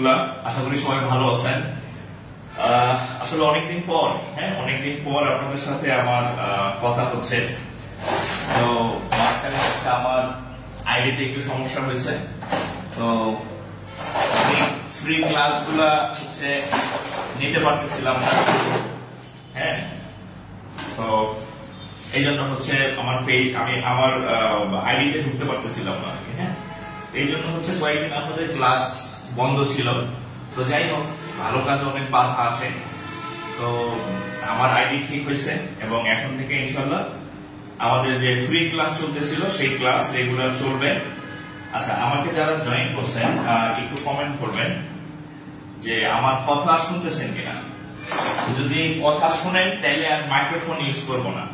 রহমতুল্লাহ। আশা করি সবাই ভালো আছেন। আসলে অনেকদিন পর আপনাদের সাথে আমার কথা হচ্ছে। তো মাঝখানে হচ্ছে আমার আইডিতে একটু সমস্যা হয়েছে, তো ফ্রি ক্লাসগুলা হচ্ছে নিতে পারতেছিলাম না। হ্যাঁ, তো এই জন্য হচ্ছে আমার আমার আইডিতে ঢুকতে পারতেছিলাম না। হ্যাঁ, এই জন্য হচ্ছে কয়েকদিন আপনাদের ক্লাস বন্ধ ছিল। তো যাই হোক, ভালো কাজে অনেক বাধা আসে। তো আমার আইডি ঠিক হয়েছে এবং এখন থেকে ইনশাল্লাহ আমাদের যে ফ্রি ক্লাস চলতেছিল সেই ক্লাস রেগুলার চলবে। আচ্ছা, আমাকে যারা জয়েন করছেন একটু কমেন্ট করবেন যে আমার কথা শুনতেছেন কিনা। যদি কথা শুনেন তাহলে আর মাইক্রোফোন ইউজ করব না,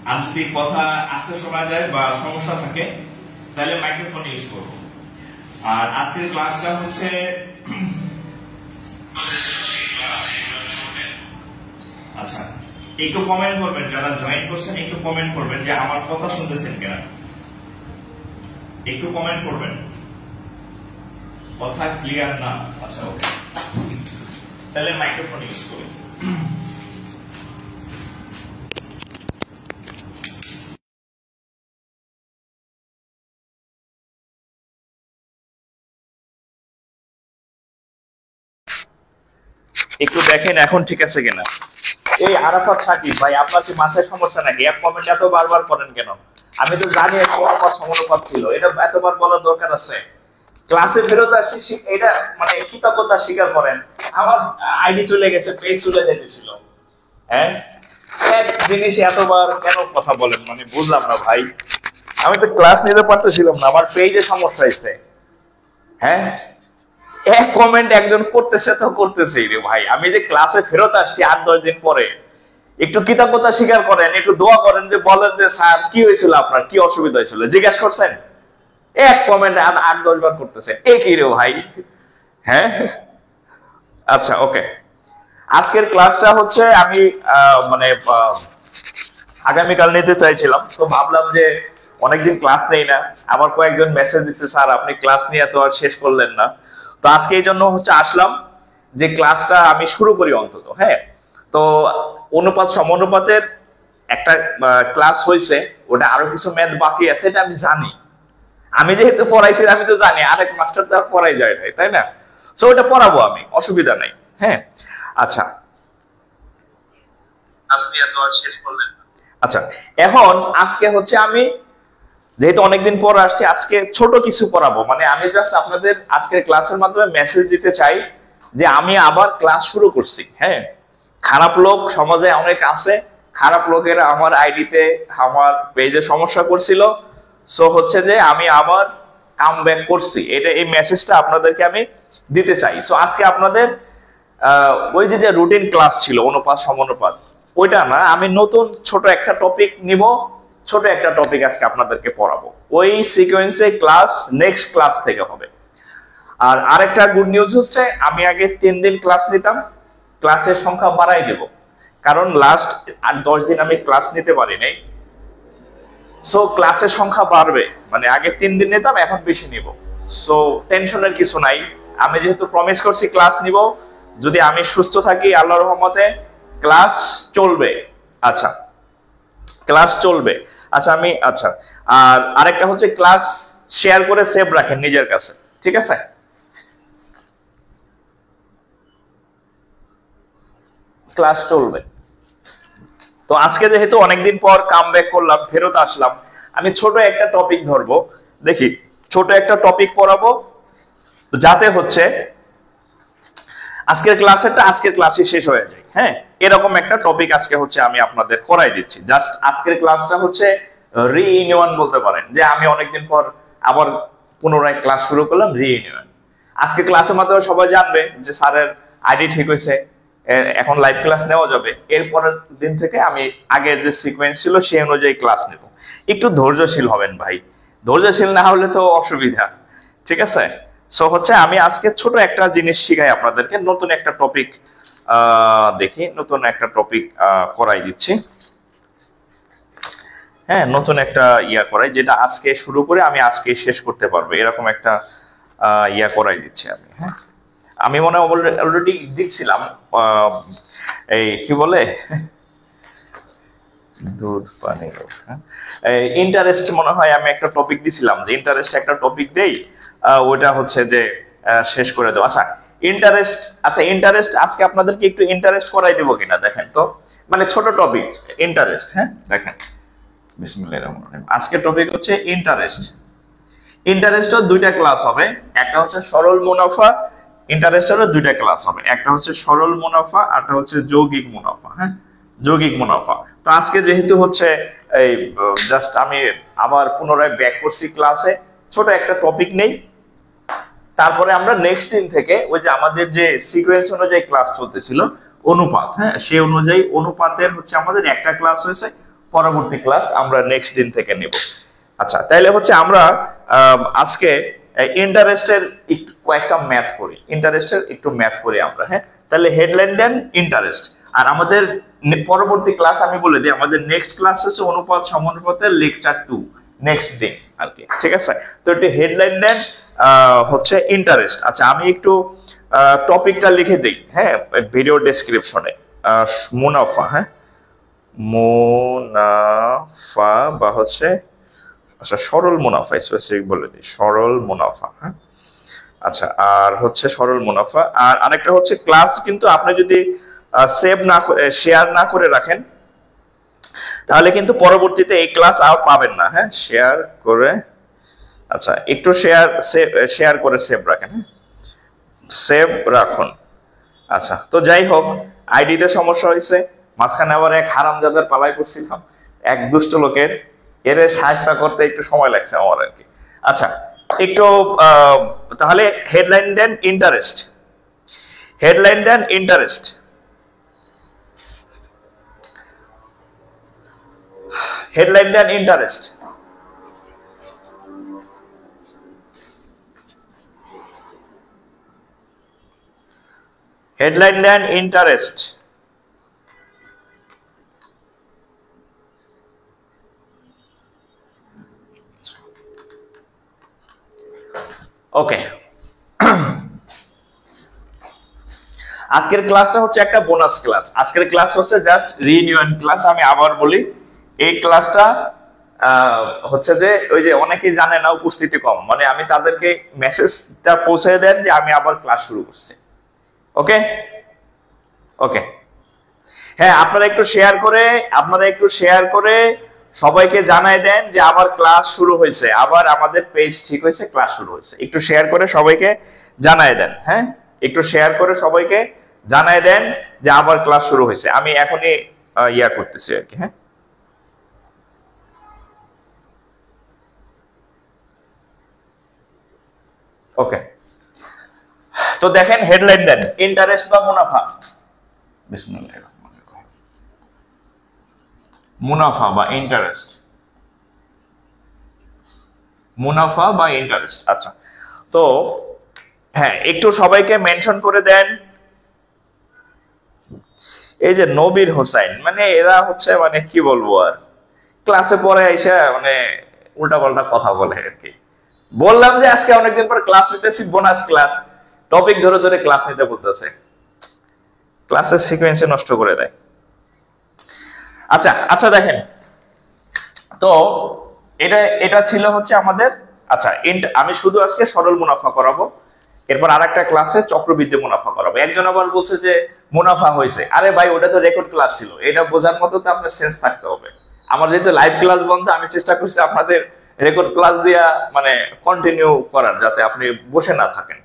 আর যদি কথা আস্তে শোনা যায় বা সমস্যা থাকে তাহলে মাইক্রোফোন ইউজ করব। আর আজকের ক্লাসটা হচ্ছে আচ্ছা, একটু কমেন্ট করবেন যারা জয়েন করছেন, একটু কমেন্ট করবেন যে আমার কথা শুনতেছেন কিনা। একটু কমেন্ট করবেন, কথা ক্লিয়ার না। আচ্ছা, ওকে, তাহলে মাইক্রোফোন ইউজ করি। একটু দেখেন এখন ঠিক আছে কিনা। এই আরাফাত সাকিব ভাই, আপনার কি মাথায় সমস্যা নাকি? এক কমেন্ট এত বারবার করেন কেন? আমি তো জানি অনুপাত সমানুপাত ছিল, এটা এতবার বলার দরকার আছে? ক্লাসে ফেরত আসছি, এটা মানে কৃতজ্ঞতা স্বীকার করেন। আমার আইডি চলে গেছে, পেজ চলে যেতেছিল। হ্যাঁ, এক জিনিস এতবার কেন কথা বলেন, মানে বুঝলাম না ভাই। আমি তো ক্লাস নিতে পারতেছিলাম না, আমার পেজে সমস্যা হয়েছে। হ্যাঁ, এক কমেন্ট একজন করতেছে তো করতেছেই রে ভাই। আমি যে ক্লাসে ফেরত আসছি 8-10 দিন পরে, একটু কৃতজ্ঞতা স্বীকার করেন, একটু দোয়া করেন, যে বলেন যে স্যার কি হয়েছিল, আপনার কি অসুবিধা হয়েছিল, জিজ্ঞাসা করছেন। এক কমেন্ট 8-10 বার করতেছে, কি রে ভাই। হ্যাঁ, আচ্ছা, ওকে। আজকের ক্লাসটা হচ্ছে আমি মানে আগামীকাল নিতে চাইছিলাম, তো ভাবলাম যে অনেকদিন ক্লাস নেই না। আবার কয়েকজন মেসেজ দিচ্ছে, স্যার আপনি ক্লাস নিয়ে তো আর শেষ করলেন না। তো আজকে এই জন্য হচ্ছে আসলাম যে ক্লাসটা আমি শুরু করি অন্তত। হ্যাঁ, তো অনুপাত সমানুপাতের একটা ক্লাস হয়েছে, ওটা আরো কিছু ম্যাথ বাকি আছে, এটা আমি জানি। আমি যেহেতু পড়াইছি আমি তো জানি, আরেক মাস্টার তো আর পড়াই যায় নাই, তাই না? সো ওটা পড়াবো আমি, অসুবিধা নাই। হ্যাঁ, আচ্ছা, আপনি এত আর শেষ করলেন না। আচ্ছা, এখন আজকে হচ্ছে আমি যেহেতু অনেকদিন পর আসছি, আজকে ছোট কিছু পড়াবো। মানে আমি জাস্ট আপনাদের আজকের ক্লাসের মাধ্যমে মেসেজ দিতে চাই যে আমি আবার ক্লাস শুরু করছি। হ্যাঁ, খারাপ লোক সমাজে অনেক আছে, খারাপ লোকেরা আমার আইডিতে আমার পেজে সমস্যা করছিল। সো হচ্ছে যে আমি আবার কাম ব্যাক করছি, এটা এই মেসেজটা আপনাদেরকে আমি দিতে চাই। সো আজকে আপনাদের ওই যে রুটিন ক্লাস ছিল অনুপাত সমানুপাত, ওইটা না, আমি নতুন ছোট একটা টপিক নিব। ছোট একটা টপিক আজকে আপনাদেরকে পড়াবো, ওই সিকোয়েন্সে ক্লাস নেক্সট ক্লাস থেকে হবে। আর আরেকটা গুড নিউজ হচ্ছে, আমি আগে 3 দিন ক্লাস নিতাম, ক্লাসের সংখ্যা বাড়াই দেব, কারণ লাস্ট 8-10 দিন আমি ক্লাস নিতে পারি নাই। সো ক্লাসের সংখ্যা বাড়বে, মানে আগে 3 দিন নিতাম, এখন বেশি নিব। সো টেনশনের কিছু নাই, আমি যেহেতু প্রমিস করছি ক্লাস নিব। যদি আমি সুস্থ থাকি আল্লাহর রহমতে ক্লাস চলবে। আচ্ছা, ক্লাস চলবে। আচ্ছা, আচ্ছা, আর আরেকটা হচ্ছে ক্লাস শেয়ার করে সেভ রাখেন নিজের কাছে, ঠিক আছে? ক্লাস চলবে। তো আজকে যেহেতু অনেকদিন পর কাম ব্যাক করলাম, ফেরত আসলাম, আমি ছোট একটা টপিক ধরবো। দেখি, ছোট একটা টপিক পড়াবো, যাতে হচ্ছে আজকের ক্লাসে শেষ হয়ে যায়। হ্যাঁ, এরকম একটা টপিক আজকে হচ্ছে আমি আপনাদের করাই দিচ্ছি। জাস্ট আজকের ক্লাসটা হচ্ছে রিইউনিয়ন বলতে পারেন, যে আমি অনেকদিন পর আবার পুনরায় ক্লাস শুরু করলাম, রিইউনিয়ন। আজকে ক্লাসের মাধ্যমে সবাই জানবে যে স্যারের আইডি ঠিক হয়েছে, এখন লাইভ ক্লাস নেওয়া যাবে। এরপরের দিন থেকে আমি আগের যে সিকোয়েন্স ছিল সেই অনুযায়ী ক্লাস নেব। একটু ধৈর্যশীল হবেন ভাই, ধৈর্যশীল না হলে তো অসুবিধা, ঠিক আছে? সো হচ্ছে আমি আজকে ছোট একটা জিনিস শিখাই আপনাদেরকে, নতুন একটা টপিক দেখি, নতুন একটা টপিক করাই দিচ্ছি। হ্যাঁ, নতুন একটা করাই, যেটা আজকে শুরু করে আমি আজকে শেষ করতে পারবো, এরকম একটা করাই দিচ্ছি আমি। হ্যাঁ, আমি মনে হয় অলরেডি দিচ্ছিলাম, এই কি বলে দুধ পানি, ইন্টারেস্ট মনে হয় আমি একটা টপিক দিছিলাম, যে ইন্টারেস্ট একটা টপিক দেই, ওটা হচ্ছে যে শেষ করে দেবো। আচ্ছা ইন্টারেস্ট, আচ্ছা ইন্টারেস্ট আজকে আপনাদেরকে একটু ইন্টারেস্ট করাই দেবো কিনা দেখেন তো, মানে ছোট টপিক ইন্টারেস্ট। হ্যাঁ দেখেন, বিসমিল্লাহির রহমানির রহিম। আজকের টপিক হচ্ছে ইন্টারেস্ট। ইন্টারেস্টের দুইটা ক্লাস হবে, একটা হচ্ছে সরল মুনাফা। ইন্টারেস্টেরও দুইটা ক্লাস হবে, একটা হচ্ছে সরল মুনাফা, আরটা হচ্ছে যৌগিক মুনাফা। হ্যাঁ যৌগিক মুনাফা। তো আজকে যেহেতু হচ্ছে এই জাস্ট আমি আবার পুনরায় ব্যাক করছি ক্লাসে, ছোট একটা টপিক নেই, তারপরে আমরা নেক্সট দিন থেকে ওই যে আমাদের যে সিকোয়েন্স অনুযায়ী ক্লাস চলতেছিল অনুপাত, হ্যাঁ সেই অনুযায়ী অনুপাতের হচ্ছে আমাদের একটা ক্লাস হয়েছে, পরবর্তী ক্লাস আমরা নেক্সট দিন থেকে নেব। আচ্ছা তাহলে হচ্ছে আমরা আজকে ইন্টারেস্টের একটু কয়েকটা ম্যাথ করি, ইন্টারেস্টের একটু ম্যাথ করি আমরা। হ্যাঁ তাহলে হেডলাইন দেন ইন্টারেস্ট, আর আমাদের পরবর্তী ক্লাস আমি বলে দিই, আমাদের নেক্সট ক্লাস হচ্ছে অনুপাত সমানুপাতের লেকচার 2 নেক্সট দিন আর কি, ঠিক আছে? তো একটু হেডলাইন দেন হচ্ছে ইন্টারেস্ট। আচ্ছা আমি একটু টপিকটা লিখে দিই, হ্যাঁ ভিডিও ডেসক্রিপশনে। মুনাফা, হ্যাঁ মুনাফা বা হচ্ছে আচ্ছা সরল মুনাফা স্পেসিফিক বলে দিই, সরল মুনাফা। হ্যাঁ আচ্ছা আর হচ্ছে সরল মুনাফা, আর আরেকটা হচ্ছে ক্লাস কিন্তু আপনি যদি সেভ না করে শেয়ার না করে রাখেন তাহলে কিন্তু পরবর্তীতে এই ক্লাস আর পাবেন না। হ্যাঁ শেয়ার করে, আচ্ছা একটু শেয়ার করে সেভ রাখেন, হ্যাঁ সেভ রাখুন। আচ্ছা তো যাই হোক, আইডিতে সমস্যা হয়েছে, মাঝখানে আবার এক হারামজাদার পালাই করছিলাম, এক দুষ্ট লোকের, এর সাহায্য করতে একটু সময় লাগছে আমার আর কি। আচ্ছা একটু তাহলে headline then interest, headline then interest. Headline then interest. Headline then interest. ওকে আজকের ক্লাসটা হচ্ছে একটা বোনাস ক্লাস, আজকের ক্লাস হচ্ছে জাস্ট রিইউনিয়ন ক্লাস। আমি আবার বলি এই ক্লাসটা হচ্ছে যে ওই যে অনেকেই জানে না উপস্থিতি কম, মানে আমি তাদেরকে মেসেজটা পৌঁছে দেন যে আমি আবার ক্লাস শুরু করছি। ওকে ওকে হ্যাঁ আপনারা একটু শেয়ার করে সবাইকে জানাই দেন যে আবার ক্লাস শুরু হয়েছে, আবার আমাদের পেজ ঠিক হয়েছে, ক্লাস শুরু হয়েছে। একটু শেয়ার করে সবাইকে জানাই দেন, হ্যাঁ একটু শেয়ার করে সবাইকে জানাই দেন যে আবার ক্লাস শুরু হয়েছে। আমি এখনই ইয়া করতেছি আর কি। হ্যাঁ ওকে তো দেখেন হেডলাইন দেন ইন্টারেস্ট বা মুনাফা। বিসমিল্লাহির রহমানির রহিম। মুনাফা বা ইন্টারেস্ট, মুনাফা বা ইন্টারেস্ট। আচ্ছা তো হ্যাঁ একটু সবাইকে মেনশন করে দেন, এই যে নবীর হোসাইন, মানে এরা হচ্ছে মানে কি বলবো আর, ক্লাসে পড়ে এসে মানে উল্টাপাল্টা কথা বলে আর কি। বললাম যে আজকে অনেকদিন পর ক্লাস নিতেছি, বোনাস ক্লাস, টপিক ধরে ধরে ক্লাস নিতে বলতেছে, ক্লাসের সিকোয়েন্সে নষ্ট করে দেয়। আচ্ছা আচ্ছা দেখেন তো এটা ছিল হচ্ছে আমাদের। আচ্ছা আমি শুধু আজকে সরল মুনাফা করাবো, এরপর আরেকটা ক্লাসে চক্রবৃদ্ধি মুনাফা করাবো। একজন আবার বলছে যে মুনাফা হয়েছে, আরে ভাই ওটা তো রেকর্ড ক্লাস ছিল, এটা বোঝার মতো তো আপনার সেন্স থাকতে হবে। আমার যেহেতু লাইভ ক্লাস বন্ধ, আমি চেষ্টা করছি আপনাদের রেকর্ড ক্লাস দিয়া মানে কন্টিনিউ করার, যাতে আপনি বসে না থাকেন।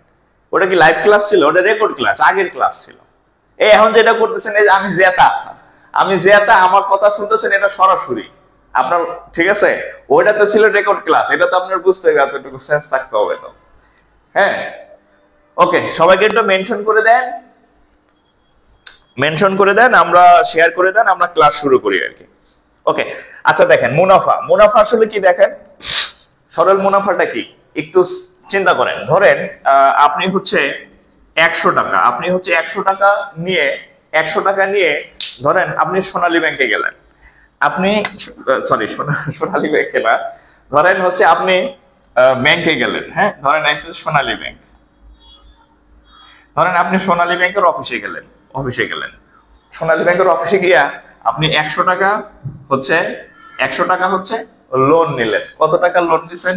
ওটা কি লাইভ ক্লাস ছিল? ওটা রেকর্ড ক্লাস, আগের ক্লাস ছিল। এই এখন যেটা করতেছেন এই যে আমি জেতা আমার কথা শুনতেছেন, এটা সরাসরি আপনার, ঠিক আছে? ওইটা তো ছিল রেকর্ড ক্লাস, এটা তো আপনার বুঝতে হবে, এতটুকু সেন্স থাকতে হবে তো। হ্যাঁ ওকে সবাইকে একটু মেনশন করে দেন, আমরা শেয়ার করে দেন, আমরা ক্লাস শুরু করি আর কি। ওকে আচ্ছা দেখেন মুনাফা আসলে কি দেখেন, সরল মুনাফাটা কি একটু চিন্তা করেন। ধরেন আপনি হচ্ছে 100 টাকা, আপনি হচ্ছে 100 টাকা নিয়ে ধরেন আপনি সোনালী ব্যাংকে গেলেন, আপনি সরি সোনালী ব্যাংকে না, ধরেন হচ্ছে আপনি ব্যাংকে গেলেন, হ্যাঁ ধরেন সোনালী ব্যাংক, ধরেন আপনি সোনালী ব্যাংকের অফিসে গেলেন সোনালী ব্যাংকের অফিসে গিয়া আপনি 100 টাকা হচ্ছে লোন নিলেন। কত টাকা লোন নিছেন?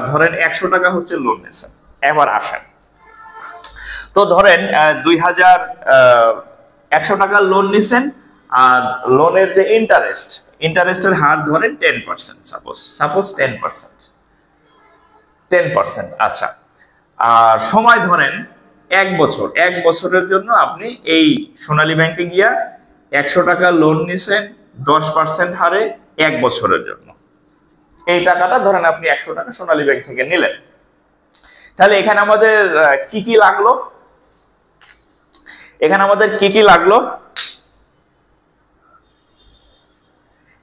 ধরেন 100 টাকা হচ্ছে লোন নিছেন। এবার আসেন, তো ধরেন 100 টাকা লোন নিছেন, আর লোনের যে ইন্টারেস্টের হার ধরেন 10%, সাপোজ 10%। আচ্ছা, আর সময় ধরেন 1 বছর। 1 বছরের জন্য আপনি এই সোনালী ব্যাংকে গিয়া 100 টাকা লোন নিছেন 10% হারে 1 বছরের জন্য। এই টাকাটা ধরেন আপনি 100 টাকা সোনালী ব্যাংক থেকে নিলেন। তাহলে এখানে আমাদের কি কি লাগলো?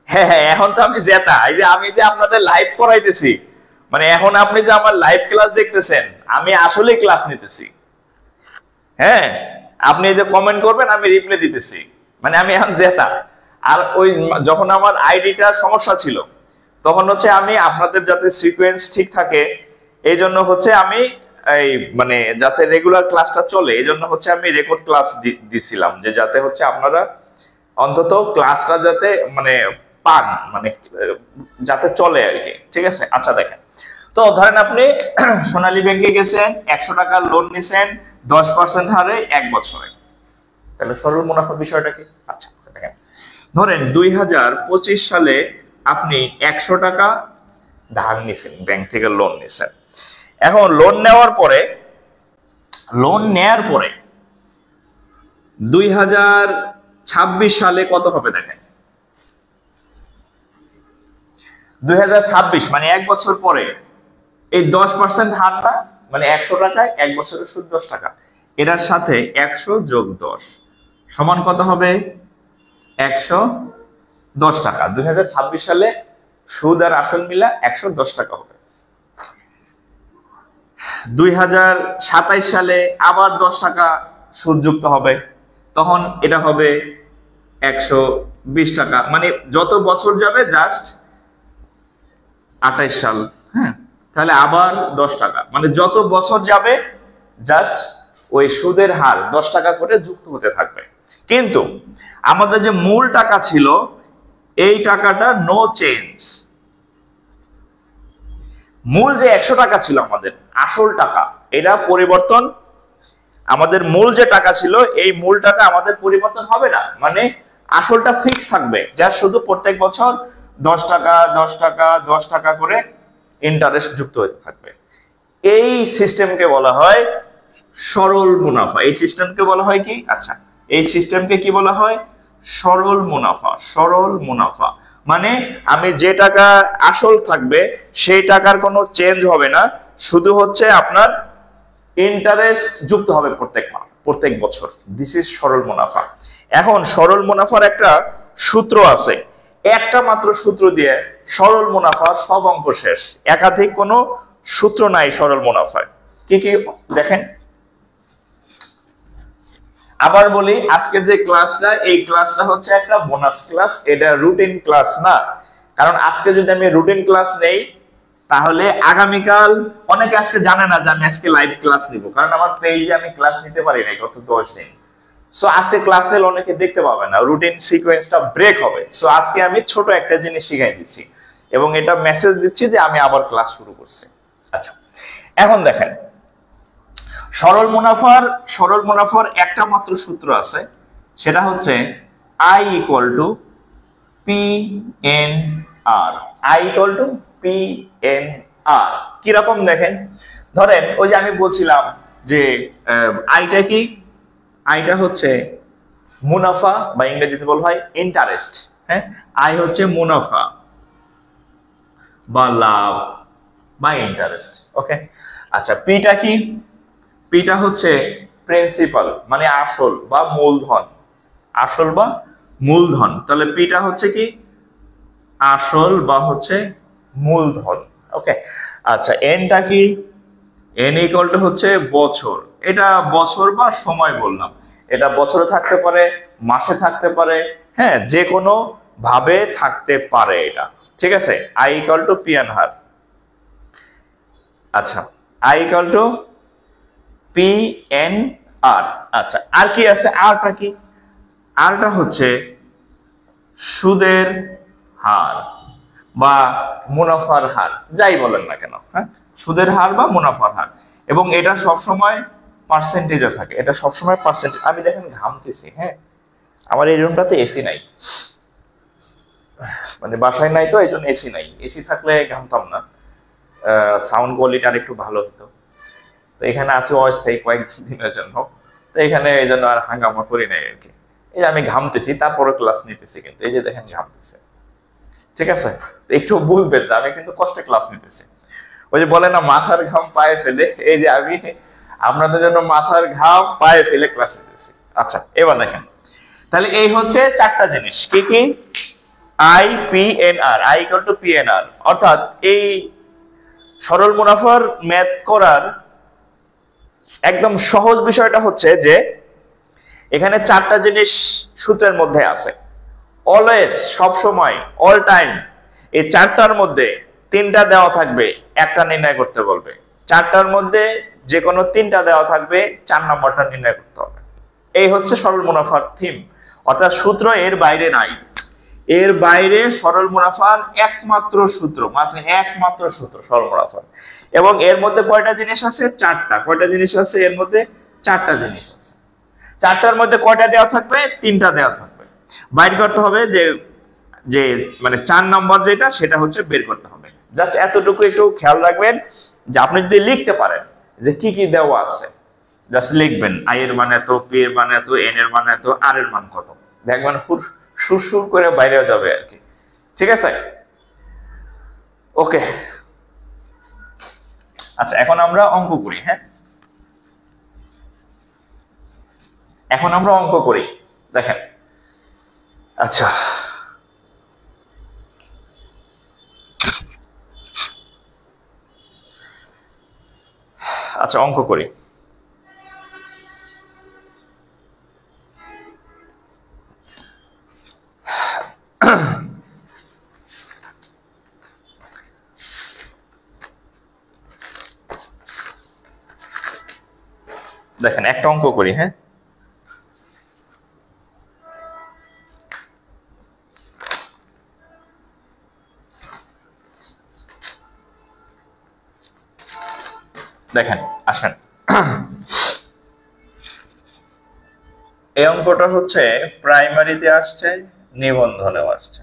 হ্যাঁ, এখন তো আমি জেতা। এই যে আমি যে আপনাদের লাইভ করাইতেছি, মানে এখন আপনি যে আমার লাইভ ক্লাস দেখতেছেন, আমি আসলে ক্লাস নিতেছি। হ্যাঁ, আপনি যে কমেন্ট করবেন আমি রিপ্লাই দিতেছি, মানে আমি এখন জেতা। আর ওই যখন আমার আইডিটা সমস্যা ছিল, তখন হচ্ছে আমি আপনাদের যাতে সিকোয়েন্স ঠিক থাকে এই জন্য হচ্ছে আমি এই মানে যাতে রেগুলার ক্লাসটা চলে এই জন্য হচ্ছে আমি রেকর্ড ক্লাস দিছিলাম, যে যাতে হচ্ছে আপনারা অন্তত ক্লাসটা যাতে মানে পান, মানে যাতে চলে আর কি। ঠিক আছে, আচ্ছা দেখেন, তো ধরেন আপনি সোনালী ব্যাংকে গেছেন, 100 টাকা লোন নিছেন 10% হারে 1 বছরে। তাহলে সরল মুনাফার বিষয়টা কি? আচ্ছা দেখেন, ধরেন 2025 সালে আপনি 100 টাকা ধার নিছেন, ব্যাংক থেকে লোন নিছেন। এখন লোন নেওয়ার পরে 2026 সালে কত হবে দেখেন। 2026 মানে 1 বছর পরে এই 10% হারটা, মানে 100 টাকায় 1 বছরের সুদ 10 টাকা, এটার সাথে 100 যোগ 10 সমান কত হবে? 110 টাকা। 2026 সালে সুদ আর আসল মিলা 110 টাকা হবে। 2027 সালে আবার 10 টাকা সুদ যুক্ত হবে, তখন এটা হবে 120 টাকা। মানে যত বছর যাবে, জাস্ট 28 সাল, হ্যাঁ, তাহলে আবার 10 টাকা, মানে যত বছর যাবে জাস্ট ওই সুদের হার 10 টাকা করে যুক্ত হতে থাকবে। কিন্তু আমাদের যে মূল টাকা ছিল, এই টাকাটা নো চেঞ্জ। মূল যে 100 টাকা ছিল আমাদের আসল টাকা, এটা পরিবর্তন, আমাদের মূল যে টাকা ছিল এই মূল টাকা আমাদের পরিবর্তন হবে না, মানে আসলটা ফিক্স থাকবে, যা শুধু প্রত্যেক বছর 10 টাকা 10 টাকা 10 টাকা করে ইন্টারেস্ট যুক্ত হতে থাকবে। এই সিস্টেমকে বলা হয় সরল মুনাফা। এই সিস্টেমকে বলা হয় কি? আচ্ছা, এই সিস্টেমকে কি বলা হয়? সরল মুনাফা। সরল মুনাফা মানে আমি যে টাকা আসল থাকবে সেই টাকার কোনো চেঞ্জ হবে না, শুধু হচ্ছে আপনার ইন্টারেস্ট যুক্ত হবে প্রত্যেক বছর। দিস ইজ সরল মুনাফা। এখন সরল মুনাফার একটা সূত্র আছে, একটা মাত্র সূত্র দিয়ে সরল মুনাফার সব অঙ্ক শেষ। একাধিক কোনো সূত্র নাই সরল মুনাফায়। কি কি দেখেন, আবার বলি, আজকের যে ক্লাসটা, এই ক্লাসটা হচ্ছে একটা বোনাস ক্লাস, এটা রুটিন ক্লাস না। কারণ আজকে যদি আমি রুটিন ক্লাস নেই, তাহলে আগামীকাল অনেকে আজকে জানে না যে আমি আজকে লাইভ ক্লাস নিব, কারণ আমার পেজে আমি ক্লাস নিতে পারি না গত 10 দিন। সো আজকে ক্লাস নিলে অনেকে দেখতে পাবে না, রুটিন সিকোয়েন্সটা ব্রেক হবে। সো আজকে আমি ছোট একটা জিনিস শিখাই দিচ্ছি এবং এটা মেসেজ দিচ্ছি যে আমি আবার ক্লাস শুরু করছি। আচ্ছা, এখন দেখেন, সরল মুনাফার একটা মাত্র সূত্র আছে, সেটা হচ্ছে I equal to PNR। I equal to PNR কিরকম দেখেন, ধরেন ওই যে আমি বলছিলাম যে আইটা কি, আইটা হচ্ছে মুনাফা বা ইংরেজিতে বলা হয় ইন্টারেস্ট। হ্যাঁ, আই হচ্ছে মুনাফা বা লাভ বা ইন্টারেস্ট। ওকে, আচ্ছা, পিটা কি? পিটা হচ্ছে প্রিন্সিপাল, মানে আসল বা মূলধন। আসল বা মূলধন, তাহলে পিটা হচ্ছে কি? আসল বা হচ্ছে মূলধন। ওকে, আচ্ছা, এনটা কি? এন ইকুয়াল টু হচ্ছে বছর। এটা বছর বা সময় বললাম, এটা বছরে থাকতে পারে, মাসে থাকতে পারে, হ্যাঁ, যে কোনো ভাবে থাকতে পারে এটা। ঠিক আছে, আই ইকুয়াল টু PNR। আচ্ছা, আই ইকুয়াল টু PNR। আর আচ্ছা, আর কি আছে? আরটা কি? আরটা হচ্ছে সুদের হার বা মুনাফার হার, যাই বলেন না কেন, হ্যাঁ, সুদের হার বা মুনাফার হার। এবং এটা সবসময় পার্সেন্টেজে থাকে, এটা সবসময় পার্সেন্টেজ। আমি দেখেন ঘামতেছি, হ্যাঁ, আমার এই রুমটাতে এসি নাই, মানে বাসায় নাই, তো এই জন্য এসি নাই। এসি থাকলে ঘামতাম না, সাউন্ড কোয়ালিটি আর একটু ভালো হতো। তো এখানে আছি অস্থায়ী কয়েকদিনের জন্য, তো এখানে এই জন্য আর হাঙ্গামা করি নাই আর কি। এই যে আমি ঘামতেছি, তারপরে ক্লাস নিতেছি, কিন্তু এই যে দেখেন ঘামতেছে, ঠিক আছে? একটু বুঝবেন যে আমি কিন্তু কষ্টে ক্লাস নিতেছি। ওই যে বলে না মাথার ঘাম পায়ে ফেলে, এই যে আমি আপনাদের জন্য মাথার ঘাম পায়ে ফেলে ক্লাস নিতেছি। আচ্ছা, এবার দেখেন, তাহলে এই হচ্ছে চারটা জিনিস, কি কি? I, P N R, I equal to P N R. অর্থাৎ এই সরল মুনাফার ম্যাথ করার একদম সহজ বিষয়টা হচ্ছে যে এখানে চারটা জিনিস সূত্রের মধ্যে আছে। অলওয়েজ, সব সময়, অল টাইম এই চারটার মধ্যে তিনটা দেওয়া থাকবে, একটা নির্ণয় করতে বলবে। চারটার মধ্যে যে কোনো তিনটা দেওয়া থাকবে, 4 নম্বরটা নির্ণয় করতে হবে। এই হচ্ছে সরল মুনাফার থিম। অর্থাৎ সূত্র এর বাইরে নাই, এর বাইরে সরল মুনাফার একমাত্র সূত্র, মাত্র একমাত্র সূত্র সরল মুনাফার। এবং এর মধ্যে কয়টা জিনিস আছে? চারটা। কয়টা জিনিস আছে এর মধ্যে? চারটা জিনিস আছে। চারটার মধ্যে কয়টা দেওয়া থাকবে? তিনটা দেওয়া থাকবে। বাইর করতে হবে যে যে মানে 4 নম্বর যেটা, সেটা হচ্ছে বের করতে হবে। জাস্ট এতটুকু একটু খেয়াল রাখবেন যে আপনি যদি লিখতে পারেন যে কি কি দেওয়া আছে, জাস্ট লিখবেন আই এর মান এত, পি এর মান এত, এন এর মান এত, আর এর মান কত, দেখবেন সুর করে বাইরে যাবে আর কি। ঠিক আছে? ওকে, আচ্ছা, এখন আমরা অঙ্ক করি। হ্যাঁ, এখন আমরা অঙ্ক করি। দেখেন, আচ্ছা, আচ্ছা, অঙ্ক করি। দেখেন, একটা অঙ্ক করি। হ্যাঁ, দেখেন, আসেন। এই অঙ্কটা হচ্ছে প্রাইমারিতে আসছে, নিবন্ধনেও আসছে।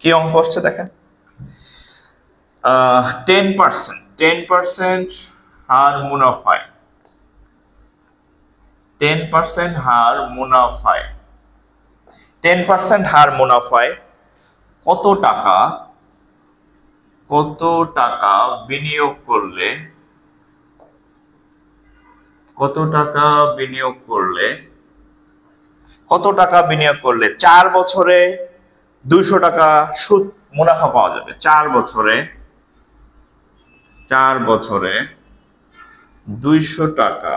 কি অঙ্ক আসছে দেখেন, 10% হার মুনাফায়, 10% হার মুনাফায়, 10% হার মুনাফায় কত টাকা বিনিয়োগ করলে, কত টাকা বিনিয়োগ করলে 4 বছরে 200 টাকা সুদ মুনাফা পাওয়া যাবে। 4 বছরে 200 টাকা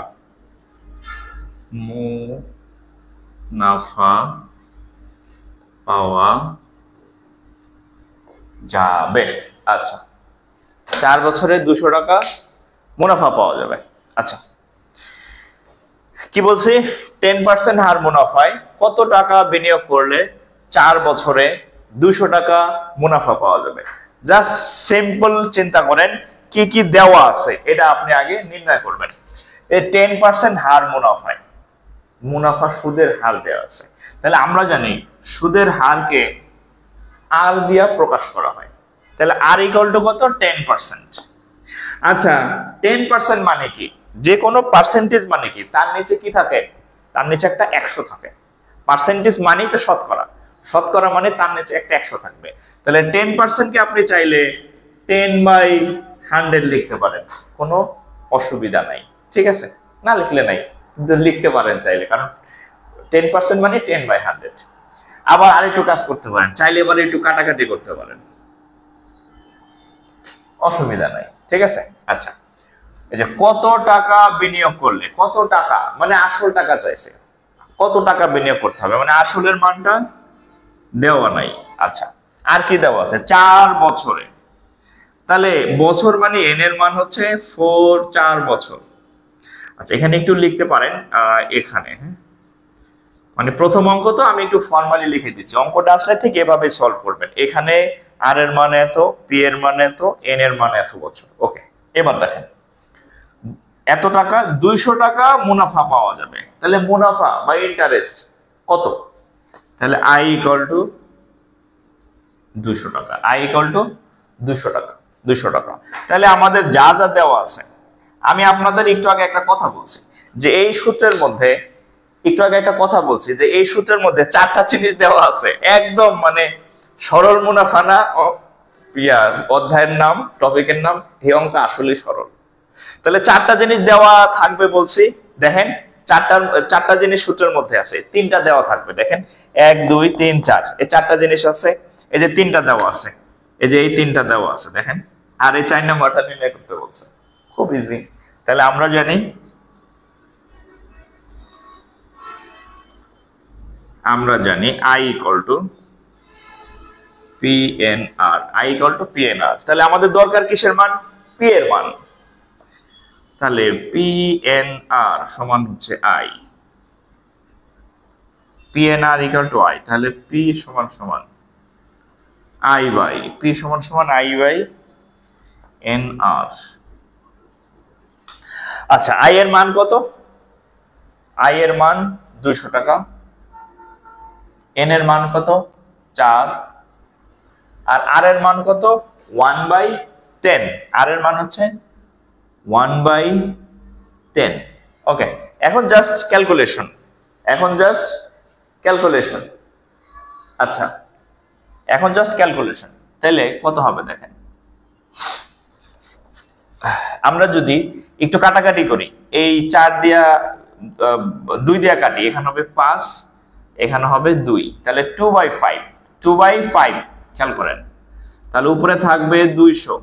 মুনাফা পাওয়া যাবে। আচ্ছা, 4 বছরে 200 টাকা মুনাফা পাওয়া যাবে। আচ্ছা, কি বলছি? 10% হার মুনাফায় কত টাকা বিনিয়োগ করলে 4 বছরে 200 টাকা মুনাফা পাওয়া যাবে। জাস্ট সিম্পল চিন্তা করেন কি কি দেওয়া আছে, এটা আপনি আগে নির্ণয় করবেন। এই 10% হার মুনাফায়, মুনাফা সুদের হার দেওয়া আছে। তাহলে আমরা জানি সুদের হারকে আর দিয়া প্রকাশ করা হয়। তাহলে আর ইকুয়াল টু কত? 10%। আচ্ছা, 10% মানে কি? যে কোনো পার্সেন্টেজ মানে কি? তার নিচে কি থাকে? তার নিচে একটা 100 থাকে। পার্সেন্টেজ মানেই তো শতকরা, শতকরা মানে তার নিচে একটা 100 থাকবে। তাহলে 10% কে আপনি চাইলে 10/100 লিখতে পারেন, কোনো অসুবিধা নাই। ঠিক আছে? না লিখলে নাই, কিন্তু লিখতে পারেন চাইলে, কারণ 10% মানে 10/100। আবার আরেকটু কাজ করতে পারেন, চাইলে এবার একটু কাটাকাটি করতে পারেন, অসুবিধা নাই। ঠিক আছে? আচ্ছা, এই যে কত টাকা বিনিয়োগ করলে, কত টাকা মানে আসল টাকা চাইছে, কত টাকা বিনিয়োগ করতে হবে, মানে আসলের মানটা দেওয়া নাই। আচ্ছা, আর কি দেওয়া আছে? 4 বছরে। তাহলে বছর মানে এন এর মান হচ্ছে 4, 4 বছর। আচ্ছা এখানে একটু লিখতে পারেন এখানে, হ্যাঁ মানে প্রথম অঙ্ক তো আমি একটু ফর্মালি লিখে দিচ্ছি, অঙ্কটা আসলে ঠিক এভাবে সলভ করবেন। এখানে আর এর মান এত, পি এর মান এত, এন এর মান এত বছর। ওকে, এবার দেখেন এত টাকা 200 টাকা মুনাফা পাওয়া যাবে, তাহলে মুনাফা বা ইন্টারেস্ট কত? তাহলে আই ইকুয়াল টু 200 টাকা, আই ইকুয়াল টু 200 টাকা, 200 টাকা। তাহলে আমাদের যা যা দেওয়া আছে, আমি আপনাদের একটু আগে একটা কথা বলছি যে এই সূত্রের মধ্যে, একটু আগে একটা কথা বলছি যে এই সূত্রের মধ্যে 4টা জিনিস দেওয়া আছে, একদম মানে সরল মুনাফা না অধ্যায়ের নাম, টপিকের নাম, এই অঙ্ক আসলে সরল। তাহলে 4টা জিনিস দেওয়া থাকবে বলছি, দেখেন চারটা জিনিস সূত্রের মধ্যে আছে, 3টা দেওয়া থাকবে, দেখেন 1 2 3 4, এই 4টা জিনিস আছে, এই যে 3টা দেওয়া আছে, এই যে এই 3টা দেওয়া আছে দেখেন, আর এই 4 নম্বরটা নির্ণয় করতে বলছে, খুব ইজি। তাহলে আমরা জানি I equal to PNR, I equal to PNR। তাহলে আমাদের দরকার কিসের মান? P এর মান। তাহলে PNR সমান হচ্ছে I, PNR equal to I, তাহলে P সমান সমান I বাই P সমান সমান I বাই NR। আচ্ছা I এর মান কত? I এর মান 200 টাকা, N এর মান কত? 4, আর R এর মান কত? 1/10, R এর মান হচ্ছে 1/10। ওকে, এখন জাস্ট ক্যালকুলেশন, আচ্ছা এখন জাস্ট ক্যালকুলেশন। তাহলে কত হবে দেখেন, আমরা যদি একটু কাটাকাটি করি, এই 4 দিয়া 2 দিয়া কাটি, এখানে হবে 5, এখানে হবে 2, তাহলে 2/5 খেয়াল করেন, তাহলে উপরে থাকবে 200,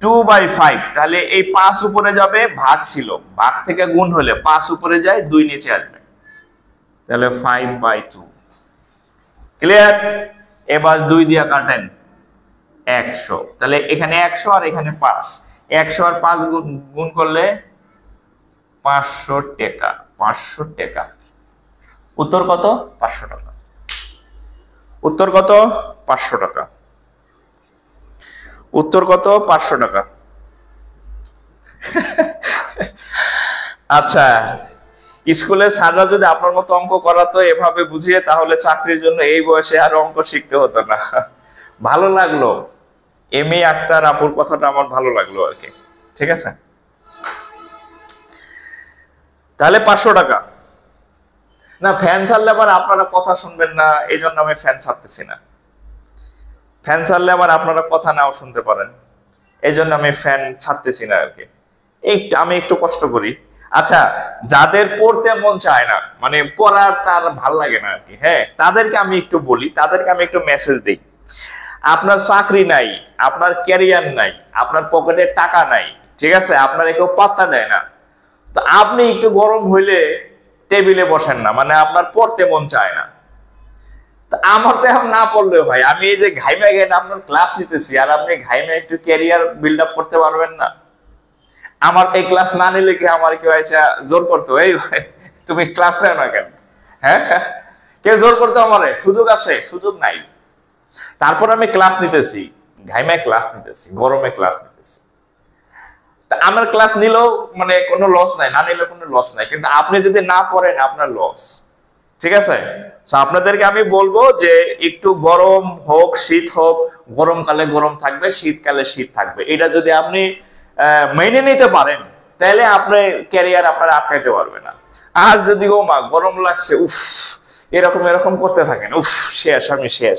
2/5, তাহলে এই 5 উপরে যাবে, ভাগ ছিল, ভাগ থেকে গুণ হলে 5 উপরে যায়, 2 নিচে আসবে, তাহলে 5/2। ক্লিয়ার? এবার 2 দিয়া কাটেন 100, তাহলে এখানে 100 আর এখানে 5, 100 আর 5 গুণ করলে 500 টাকা, 500 টাকা। উত্তর কত? 500 টাকা। উত্তর কত? 500 টাকা। উত্তর কত? 500 টাকা। আচ্ছা, স্কুলের স্যাররা যদি আপনার মতো অঙ্ক করাতো এভাবে বুঝিয়ে, তাহলে চাকরির জন্য এই বয়সে আর অঙ্ক শিখতে হতো না। ভালো লাগলো এম এ আক্তার আপুর কথাটা, আমার ভালো লাগলো আর কি। ঠিক আছে, তাহলে 500 টাকা। না ফ্যান ছাড়লে আবার আপনারা কথা শুনবেন না, এই জন্য আমি ফ্যান ছাড়তেছি না। ফ্যান ছাড়লে আবার আপনারা কথা নাও শুনতে পারেন, এই জন্য আমি ফ্যান ছাড়তেছি না আর কি। আমি একটু কষ্ট করি। আচ্ছা, যাদের পড়তে মন চায় না, মানে পড়ার তার ভাল লাগে না আর কি, হ্যাঁ, তাদেরকে আমি একটু বলি, তাদেরকে আমি একটু মেসেজ দিই। আপনার চাকরি নাই, আপনার ক্যারিয়ার নাই, আপনার পকেটে টাকা নাই, ঠিক আছে, আপনার কেউ পাত্তা দেয় না, তো আপনি একটু গরম হইলে টেবিলে বসেন না, মানে আপনার পড়তে মন চায় না। আমার তো এখন না পড়লেও ভাই, আমি এই যে ঘাইমে গেলে আপনার ক্লাস নিতেছি, আর আপনি ঘাইমে একটু ক্যারিয়ার বিল্ড আপ করতে পারবেন না? আমার এই ক্লাস না নিলে কি আমার কেউ এসে জোর করতো, এই ভাই তুমি ক্লাস নেও না কেন? হ্যাঁ, কেউ জোর করতো আমারে? সুযোগ আছে? সুযোগ নাই। তারপর আমি ক্লাস নিতেছি, ঘাইমে ক্লাস নিতেছি, গরমে ক্লাস নিতেছি। আমার ক্লাস নিলেও মানে কোনো লস নাই, না নিলে কোনো লস নাই, কিন্তু আপনি যদি না পড়েন আপনার লস। ঠিক আছে, আপনাদেরকে আমি বলবো যে একটু গরম হোক শীত হোক, গরমকালে গরম থাকবে, শীতকালে শীত থাকবে, এটা যদি আপনি মেনে নিতে পারেন, তাহলে আপনি ক্যারিয়ার আপনারা আটকাইতে পারবে না। আর যদি ও মা গরম লাগছে, উফ, এরকম এরকম করতে থাকেন, উফ শেষ, আমি শেষ,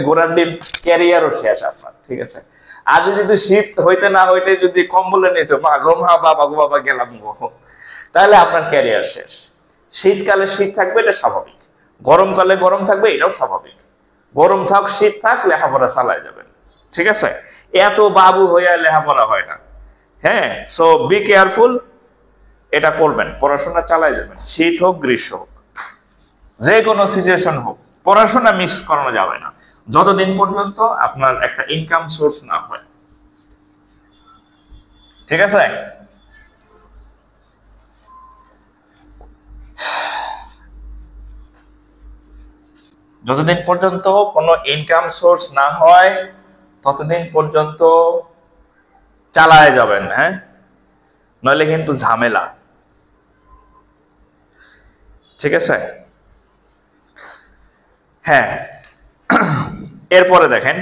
গোড়ার দিন ক্যারিয়ারও শেষ আপনার। ঠিক আছে, আর যদি শীত হইতে না হইতে যদি কম্বলে নিয়েছো, মা গো মা, বাবা গো বাবা গেলাম গো, তাহলে আপনার ক্যারিয়ার শেষ। শীতকালে শীত থাকবে, এটা স্বাভাবিক, গরমকালে গরম থাকবে, এটাও স্বাভাবিক। গরম থাক শীত থাক, লেখাপড়া চালায় যাবেন। ঠিক আছে, এত বাবু হইয়া লেখাপড়া হয় না। হ্যাঁ, সো বি কেয়ারফুল, এটা করবেন, পড়াশোনা চালায় যাবেন, শীত হোক গ্রীষ্ম হোক, যে কোনো সিচুয়েশন হোক, পড়াশোনা মিস করানো যাবে না যতদিন পর্যন্ত আপনার একটা ইনকাম সোর্স না হয়। ঠিক আছে, যতদিন পর্যন্ত কোনো ইনকাম সোর্স না হয় ততদিন পর্যন্ত চালায় যাবেন, হ্যাঁ, নইলে কিন্তু ঝামেলা। ঠিক আছে? হ্যাঁ, এরপরে দেখেন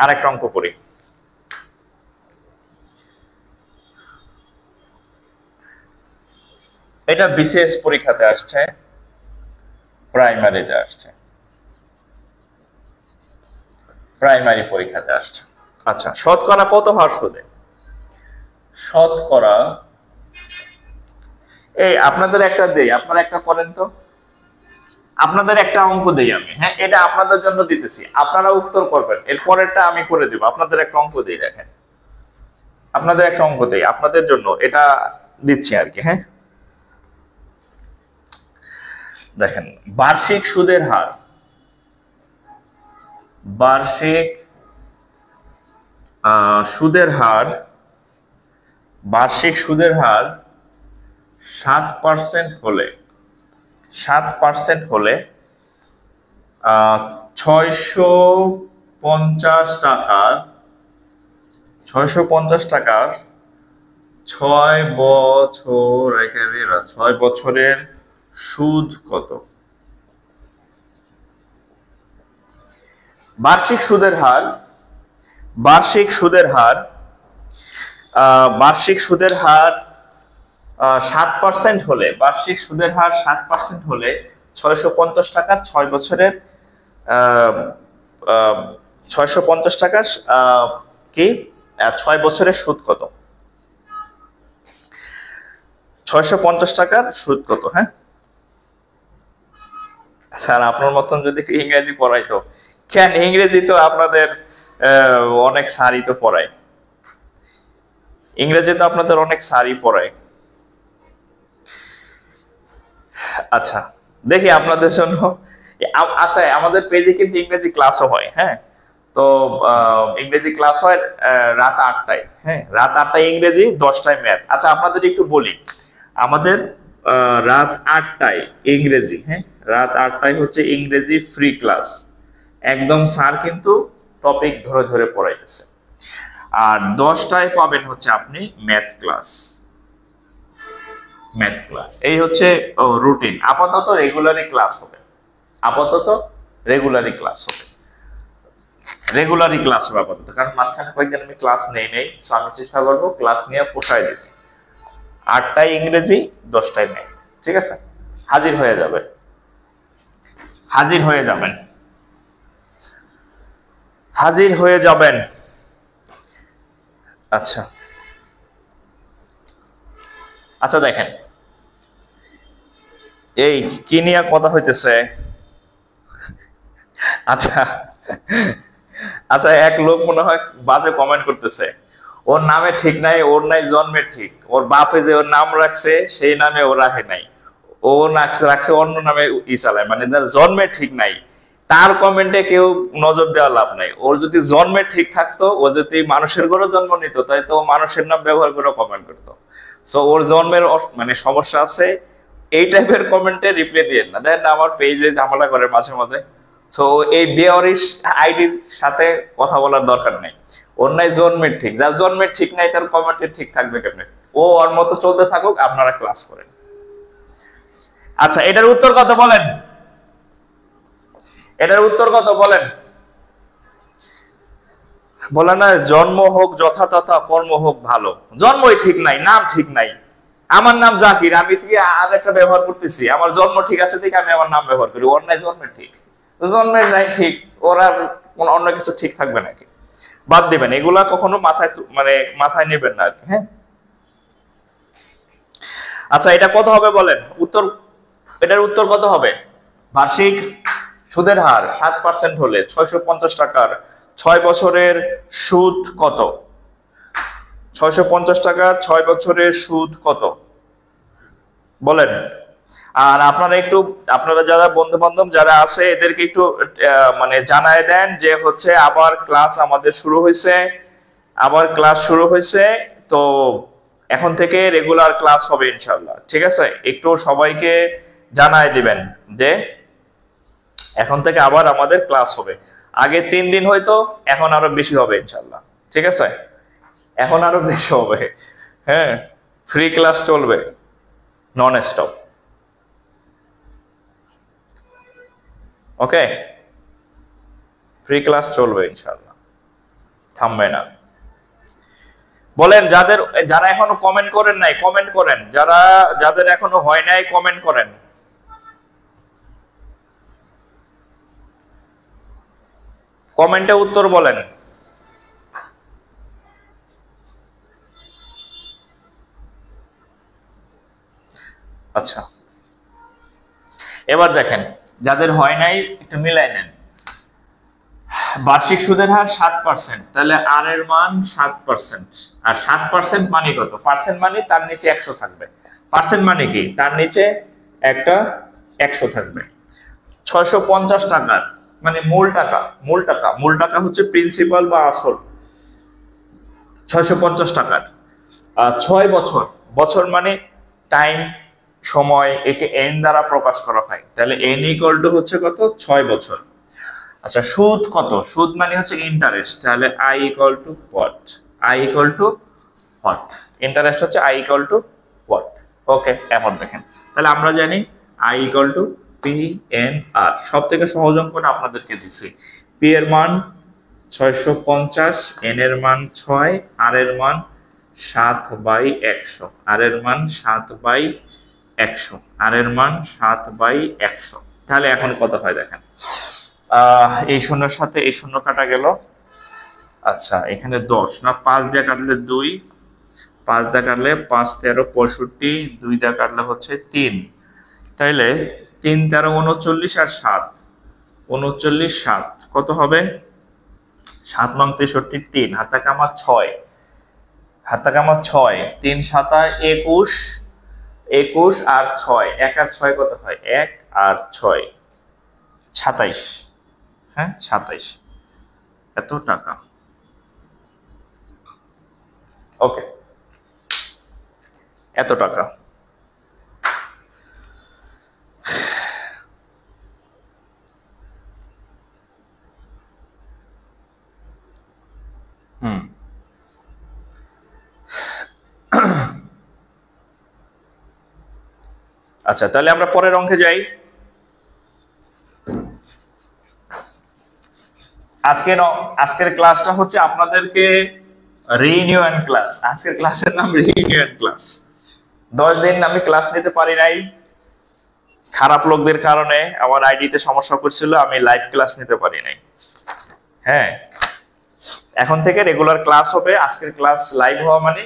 আরেকটা অঙ্ক করি। এটা বিশেষ পরীক্ষাতে আসছে, প্রাইমারিতে আসছে, প্রাইমারি পরীক্ষাতে আসছে। আচ্ছা, শতকরা কত হার সুদে? শতকরা, এই আপনাদের একটা দেই, আপনারা একটা করেন তো, আপনাদের একটা অঙ্ক দেই আমি, হ্যাঁ, এটা আপনাদের জন্য দিতেছি, আপনারা উত্তর করবেন, এর পরেরটা আমি করে দেব। আপনাদের একটা অঙ্ক দেই, দেখেন, আপনাদের একটা অঙ্ক দেই, আপনাদের জন্য এটা দিচ্ছি আর কি। হ্যাঁ, দেখেন, বার্ষিক সুদের হার, বার্ষিক সুদের হার, বার্ষিক সুদের হার 7% হলে, 7% হলে 650 টাকার, 650 টাকার 6 বছর, 6 বছরের সুদ কত? বার্ষিক সুদের হার, বার্ষিক সুদের হার, বার্ষিক সুদের হার 7% হলে, বার্ষিক সুদের হার 7% হলে 650 টাকার 6 বছরের 650 টাকার কি 6 বছরের সুদ কত? 650 টাকার সুদ কত? হ্যাঁ স্যার, আপনার মতন যদি ইংরেজি পড়াইতো, কেন ইংরেজি তো আপনাদের অনেক স্যারই তো পড়ায়, ইংরেজি তো আপনাদের অনেক স্যারই পড়ায়। আচ্ছা, দেখি আপনাদের জন্য, আচ্ছা আমাদের পেজে কিন্তু ইংরেজি ক্লাসও হয়, হ্যাঁ, তো ইংরেজি ক্লাস হয় রাত 8টায়, হ্যাঁ, রাত 8টায় ইংরেজি, 10টায় ম্যাথ। আচ্ছা আপনাদের একটু বলি, আমাদের রাত 8টায় ইংরেজি, হ্যাঁ, রাত 8টায় হচ্ছে ইংরেজি ফ্রি ক্লাস, একদম স্যার কিন্তু টপিক ধরে ধরে পড়াইতেছে। আর 10টায় পাবেন হচ্ছে আপনি ম্যাথ ক্লাস, ম্যাথ ক্লাস। এই হচ্ছে রুটিন। আপাতত রেগুলারই ক্লাস হবে, আপাতত রেগুলারই ক্লাস হবে, রেগুলারই ক্লাস হবে আপাতত, কারণ মাঝখানে কয়েকদিন আমি ক্লাস নেই, সো আমি চেষ্টা করবো ক্লাস নিয়ে পোষায় দিতে। 8টায় ইংরেজি, 10টায় ম্যাথ, ঠিক আছে? হাজির হয়ে যাবেন, হাজির হয়ে যাবেন, হাজির হয়ে যাবেন। আচ্ছা আচ্ছা, দেখেন এই কি নিয়ে কথা হইতেছে। আচ্ছা আচ্ছা, এক লোক মনে হয় বাজে কমেন্ট করতেছে, ওর নামে ঠিক নাই, ওর নাই জন্মের ঠিক, ওর বাপে যে ওর নাম রাখছে সেই নামে ও রাখে নাই, ও রাখছে অন্য নামে ই চালায়, মানে যার জন্মের ঠিক নাই তার কমেন্টে কেউ নজর দেওয়া লাভ নাই। ওর যদি জন্মের ঠিক থাকতো, ও যদি মানুষের ঘরে জন্ম নিত, তাই তো মানুষের নাম ব্যবহার করে কমেন্ট করতো। সো ওর জন্মের মানে সমস্যা আছে, এই টাইপের কমেন্টে রিপ্লাই দিয়ে না, দেখেন আমার পেজে ঝামেলা করে মাঝে মাঝে। সো এই বেওয়ারিশ আইডির সাথে কথা বলার দরকার নেই। ওর নাই জন্মের ঠিক, যার জন্মের ঠিক নাই তার কমেন্টে ঠিক থাকবে কেমনে? ও ওর মতো চলতে থাকুক, আপনারা ক্লাস করেন। আচ্ছা, এটার উত্তর কত বলেন? এটার উত্তর কত বলেন? বলে না, জন্ম হোক যথাতথা, কর্ম হোক ভালো। জন্মই ঠিক নাই, নাম ঠিক নাই। আমার নাম জাকির, আমি থেকে আর একটা ব্যবহার করতেছি, আমার জন্ম ঠিক আছে দেখে আমি আমার নাম ব্যবহার করি। ওর নাই জন্মের ঠিক, জন্মের নাই ঠিক, ওরা কোন অন্য কিছু ঠিক থাকবে নাকি? বাদ দিবেন এগুলা, কখনো মাথায় মানে মাথায় নেবেন না আর কি। হ্যাঁ আচ্ছা, এটা কত হবে বলেন? উত্তর, এটার উত্তর কত হবে? বার্ষিক সুদের হার 7% হলে 650 টাকার 6 বছরের সুদ কত? 650 টাকার 6 বছরের সুদ কত বলেন? আর আপনারা একটু, আপনারা যারা বন্ধু বান্ধব যারা আছে এদেরকে একটু মানে জানায় দেন যে হচ্ছে আবার ক্লাস আমাদের শুরু হয়েছে, আবার ক্লাস শুরু হয়েছে। তো এখন থেকে রেগুলার ক্লাস হবে ইনশাআল্লাহ, ঠিক আছে? একটু সবাইকে জানাই দিবেন যে এখন থেকে আবার আমাদের ক্লাস হবে। আগে 3 দিন হয়তো, এখন আরো বেশি হবে ইনশাআল্লাহ, ঠিক আছে? এখন আরো বেশি হবে। হ্যাঁ, ফ্রি ক্লাস চলবে নন স্টপ। ওকে, ফ্রি ক্লাস চলবে ইনশাআল্লাহ, থামবে না। বলেন যারা এখনো কমেন্ট করেন নাই কমেন্ট করেন, যাদের এখনো হয় নাই কমেন্ট করেন। কমেন্টে উত্তর বলেন। আচ্ছা, এবার দেখেন যাদের হয় নাই একটু মিলাই নেন। বার্ষিক সুদের হার 7%, তাহলে আর এর মান 7%। আর 7% মানে কত? পার্সেন্ট মানে তার নিচে 100 থাকবে। পার্সেন্ট মানে কি? তার নিচে একটা 100 থাকবে। 650 টাকার মানে মূল টাকা হচ্ছে প্রিন্সিপাল বা আসল। 650 টাকার 6 বছর, বছর মানে টাইম, সময়, একে এন দ্বারা প্রকাশ করা হয়। তাহলে এন ইকুয়াল টু হচ্ছে কত? 6 বছর। আচ্ছা, সুদ কত? সুদ মানে হচ্ছে ইন্টারেস্ট। তাহলে I equal to what? I equal to what? Interest হচ্ছে I equal to what. Okay, এখন দেখেন তাহলে আমরা জানি I equal to P N R. সব থেকে সহজ অঙ্কটা আপনাদেরকে দিছি। পি এর মান 650, এন এর মান 6, আর এর মান 7/100, আর এর মান 7/100, আর এর মান 7/100। তাহলে এখন কত হয় দেখেন, এই শূন্যের সাথে এই শূন্য কাটা গেল। আচ্ছা, এখানে 10 না, 5 দিয়ে কাটলে 2, 5 দিয়ে কাটলে 5 13 65, 2 দিয়ে কাটলে হচ্ছে 3। তাইলে 3 13 39 আর 7 39 7 কত হবে? 7 নং 63, 3 হাতে কামা 6, হাতে কামা 6, 3 7 21, 21 আর 6, 1 আর 6 কত হয়? 1 আর 6 27। হ্যাঁ, 27 এত টাকা। ওকে, এত টাকা। আচ্ছা, তাহলে আমরা পরের অঙ্কে যাই। আজকের ক্লাসটা হচ্ছে আপনাদেরকে রিইউনিয়ন ক্লাস। আজকের ক্লাসের নাম রিইউনিয়ন ক্লাস। 10 দিন আমি ক্লাস নিতে পারি নাই, খারাপ লোকদের কারণে আমার আইডিতে সমস্যা করছিল, আমি লাইভ ক্লাস নিতে পারি নাই। হ্যাঁ, এখন থেকে রেগুলার ক্লাস হবে। আজকের ক্লাস লাইভ হওয়া মানে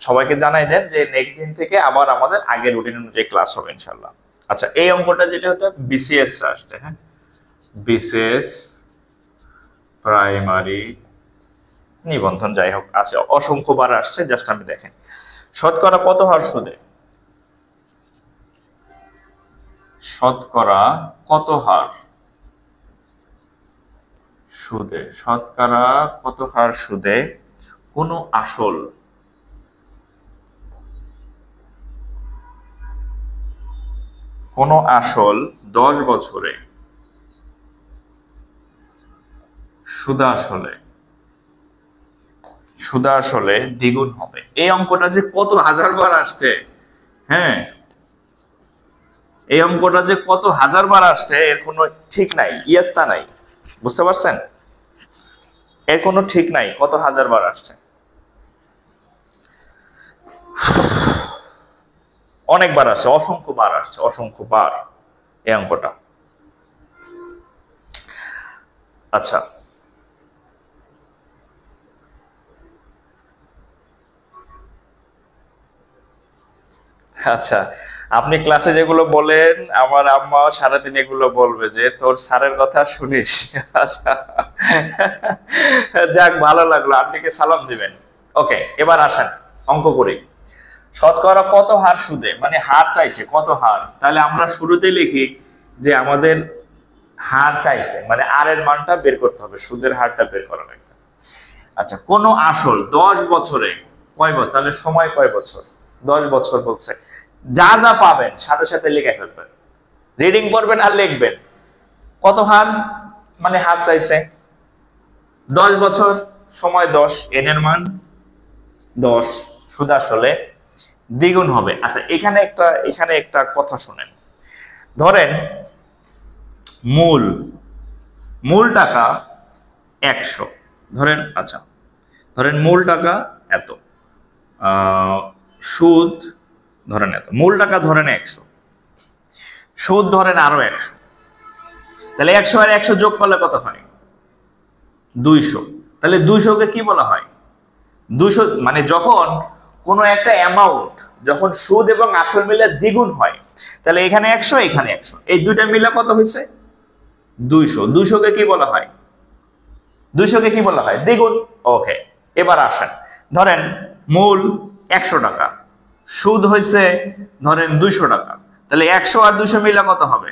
সবাইকে জানাই দেন যে নেক্সট দিন থেকে আবার আমাদের আগের রুটিন অনুযায়ী ক্লাস হবে ইনশাআল্লাহ। আচ্ছা, এই অঙ্কটা যেটা হতো বিসিএস আসছে, হ্যাঁ, বিসিএস প্রাইমারি নিবন্ধন, যাই হোক আছে, অসংখ্যবার আসছে, জাস্ট আমি দেখেন শতকরা কত হার সুদে, শতকরা কত হার সুদে, শতকরা কত হার সুদে কোনো আসল কোনো আসল 10 বছরে সুদাসলে দ্বিগুণ হবে। এই অঙ্কটা যে কত হাজার বার আসছে, হ্যাঁ, এই অঙ্কটা যে কত হাজার বার আসছে এর কোনো ঠিক নাই, ইয়ত্তা নাই, বুঝতে পারছেন? এর কোনো ঠিক নাই কত হাজার বার আসছে, অনেকবার আসছে, অসংখ্য বার আসছে, অসংখ্য বার এই অঙ্কটা। আচ্ছা, আচ্ছা, আপনি ক্লাসে যেগুলো বলেন আমার আম্মা সারাদিন এগুলো বলবে যে তোর স্যারের কথা শুনিস। আচ্ছা, যাক, ভালো লাগলো, আপনাকে সালাম দিবেন। ওকে, এবার আসেন অঙ্ক করি। শতকরা কত হার সুদে, মানে হার চাইছে কত হার, তাহলে আমরা শুরুতে লিখি যে আমাদের হার চাইছে, মানে আর এর মানটা বের করতে হবে, সুদের হারটা বের করা লাগবে। আচ্ছা, কোন আসল 10 বছরে কয় বছর? তাহলে সময় কয় বছর? 10 বছর বলছে। যা যা পাবেন সাথে সাথে লিখে ফেলবেন, রিডিং করবেন আর লিখবেন। কত হার? মানে হার চাইছে 10 বছর, সময় 10, n এর মান 10, সুদ আসলে দ্বিগুণ হবে। আচ্ছা, এখানে একটা কথা শুনেন। ধরেন মূল টাকা 100, ধরেন। আচ্ছা, ধরেন মূল টাকা এত, সুদ ধরেন এত। মূল টাকা ধরেন 100, সুদ ধরেন আরো 100। তাহলে 100 আর 100 যোগ করলে কত হয়? 200। তাহলে 200 কে কি বলা হয়? 200 মানে যখন কোনো একটা অ্যামাউন্ট, যখন সুদ এবং আসল মিলে দ্বিগুণ হয়, তাহলে এখানে 100 এখানে 100, এই দুইটা মিলে কত হয়েছে? 200। 200 কে কি বলা হয়? 200 কে কি বলা হয়? দ্বিগুণ। ওকে, এবার আসেন, ধরেন মূল 100 টাকা, সুদ হয়েছে ধরেন 200 টাকা, তাহলে 100 আর 200 মিলে কত হবে?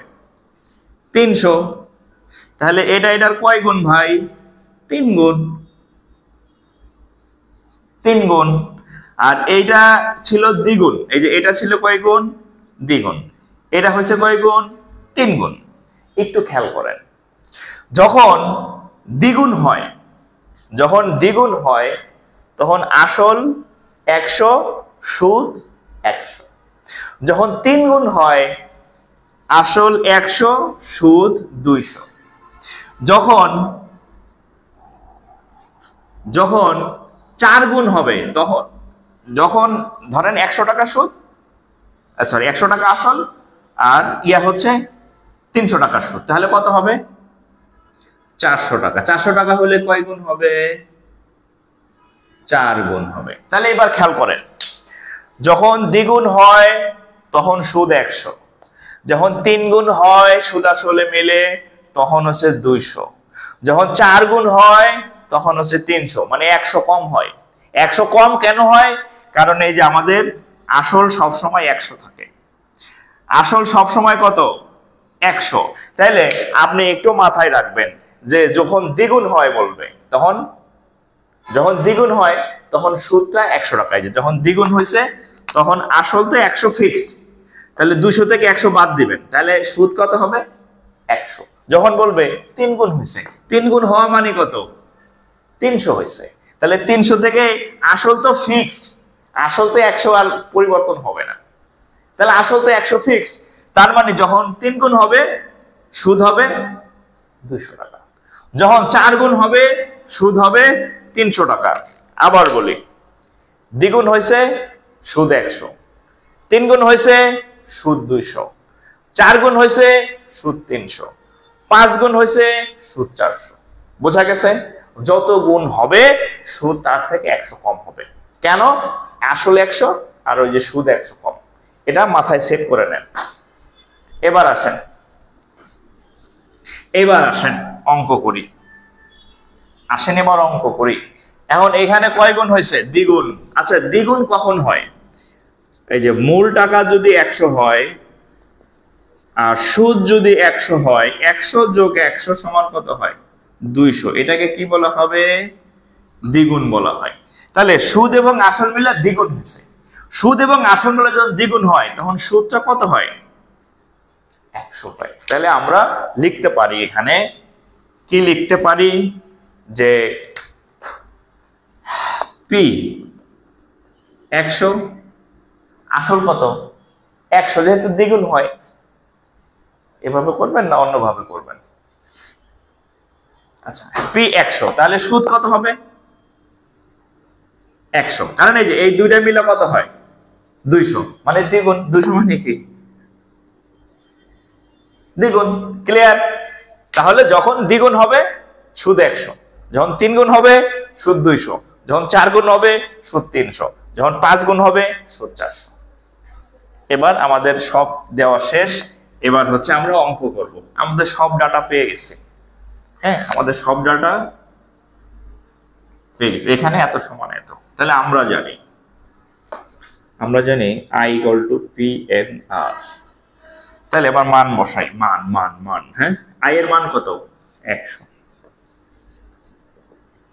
300। তাহলে এটার কয় গুণ ভাই? 3 গুণ। 3 গুণ। আর এইটা ছিল দ্বিগুণ, এই যে এটা ছিল কয় গুণ? দ্বিগুণ। এটা হচ্ছে কয় গুণ? 3 গুণ। একটু খেয়াল করেন, যখন দ্বিগুণ হয় তখন আসল 100, সুদ 100। যখন 3 গুণ হয়, আসল 100, সুদ 200। যখন 4 গুণ হবে, যখন ধরেন 100 টাকা সুদ, সরি 100 টাকা আসল, আর হচ্ছে 300 টাকা সুদ, তাহলে কত হবে? 400 টাকা। 400 টাকা হলে কয় গুণ হবে? 4 গুণ হবে। তাহলে এবার খেয়াল করেন, যখন দ্বিগুণ হয় তখন সুদ 100, যখন 3 গুণ হয় সুদ আসলে মিলে তখন হচ্ছে 200, যখন 4 গুণ হয় তখন হচ্ছে 300, মানে 100 কম হয়। 100 কম কেন হয়? কারণ এই যে আমাদের আসল সব সময় 100 থাকে। আসল সব সময় কত? 100। তাইলে আপনি একটু মাথায় রাখবেন যে যখন দ্বিগুণ হয় বলবে, যখন দ্বিগুণ হয় তখন সুদটা 100 টাকায়, যখন দ্বিগুণ হয়েছে তখন আসল তো 100 ফিক্সড, তাহলে 200 থেকে 100 বাদ দিবেন, তাহলে সুদ কত হবে? 100। যখন বলবে 3 গুণ হয়েছে, 3 গুণ হওয়া মানে কত? 300 হয়েছে, তাহলে 300 থেকে আসল তো ফিক্সড, আসল তো 100 আর পরিবর্তন হবে না, তাহলে আসল তো 100 ফিক্সড। তার মানে যখন 3 গুণ হবে সুদ হবে 200 টাকা, যখন 4 গুণ হবে সুদ হবে 300 টাকা। আবার বলি, দ্বিগুণ হয়েছে সুদ 100, 3 গুণ হয়েছে সুদ 200, 4 গুণ হয়েছে সুদ 300, 5 গুণ হয়েছে সুদ 400। বোঝা গেছে? যত গুণ হবে সুদ তার থেকে 100 কম হবে। কেন? আসল 100 আর ওই যে সুদ 100 কম। এটা মাথায় সেট করে নেন। এবার আসেন অঙ্ক করি। এবার অঙ্ক করি। এখন এখানে কয় গুণ হয়েছে? দ্বিগুণ। আচ্ছা, দ্বিগুণ কখন হয়? এই যে মূল টাকা যদি 100 হয় আর সুদ যদি 100 হয়, 100 যোগ 100 সমান কত হয়? 200। এটাকে কি বলা হবে? দ্বিগুণ বলা হয়। তাহলে সুদ এবং আসল মিলে দ্বিগুণ হয়েছে। সুদ এবং আসল মিলে যখন দ্বিগুণ হয় তখন সুদটা কত হয়? 100 হয়। তাহলে আমরা লিখতে পারি, এখানে কি লিখতে পারি যে পি 100, আসল কত? 100, যেহেতু দ্বিগুণ হয়। এভাবে করবেন না অন্যভাবে করবেন? আচ্ছা, পি 100, তাহলে সুদ কত হবে? 100, কারণ এই যে এই দুইটা মিলে কত হয়? 200, মানে দ্বিগুণ। 200 মানে কি? দ্বিগুণ। ক্লিয়ার? তাহলে যখন দ্বিগুণ হবে সুদ 100, যখন 3 গুণ হবে সুদ 200, যখন 4 গুণ হবে সুদ 300, যখন 5 গুণ হবে সুদ 400। এবার আমাদের সব দেওয়া শেষ। এবার হচ্ছে আমরা অঙ্ক করব। আমাদের সব ডাটা পেয়ে গেছে। হ্যাঁ, আমাদের সব ডাটা পেয়ে গেছে। এখানে এত সমান এত, তাহলে আমরা জানি I = PNR। তাহলে এবার মান বসাই, মান। হ্যাঁ, I এর মান কত? 100,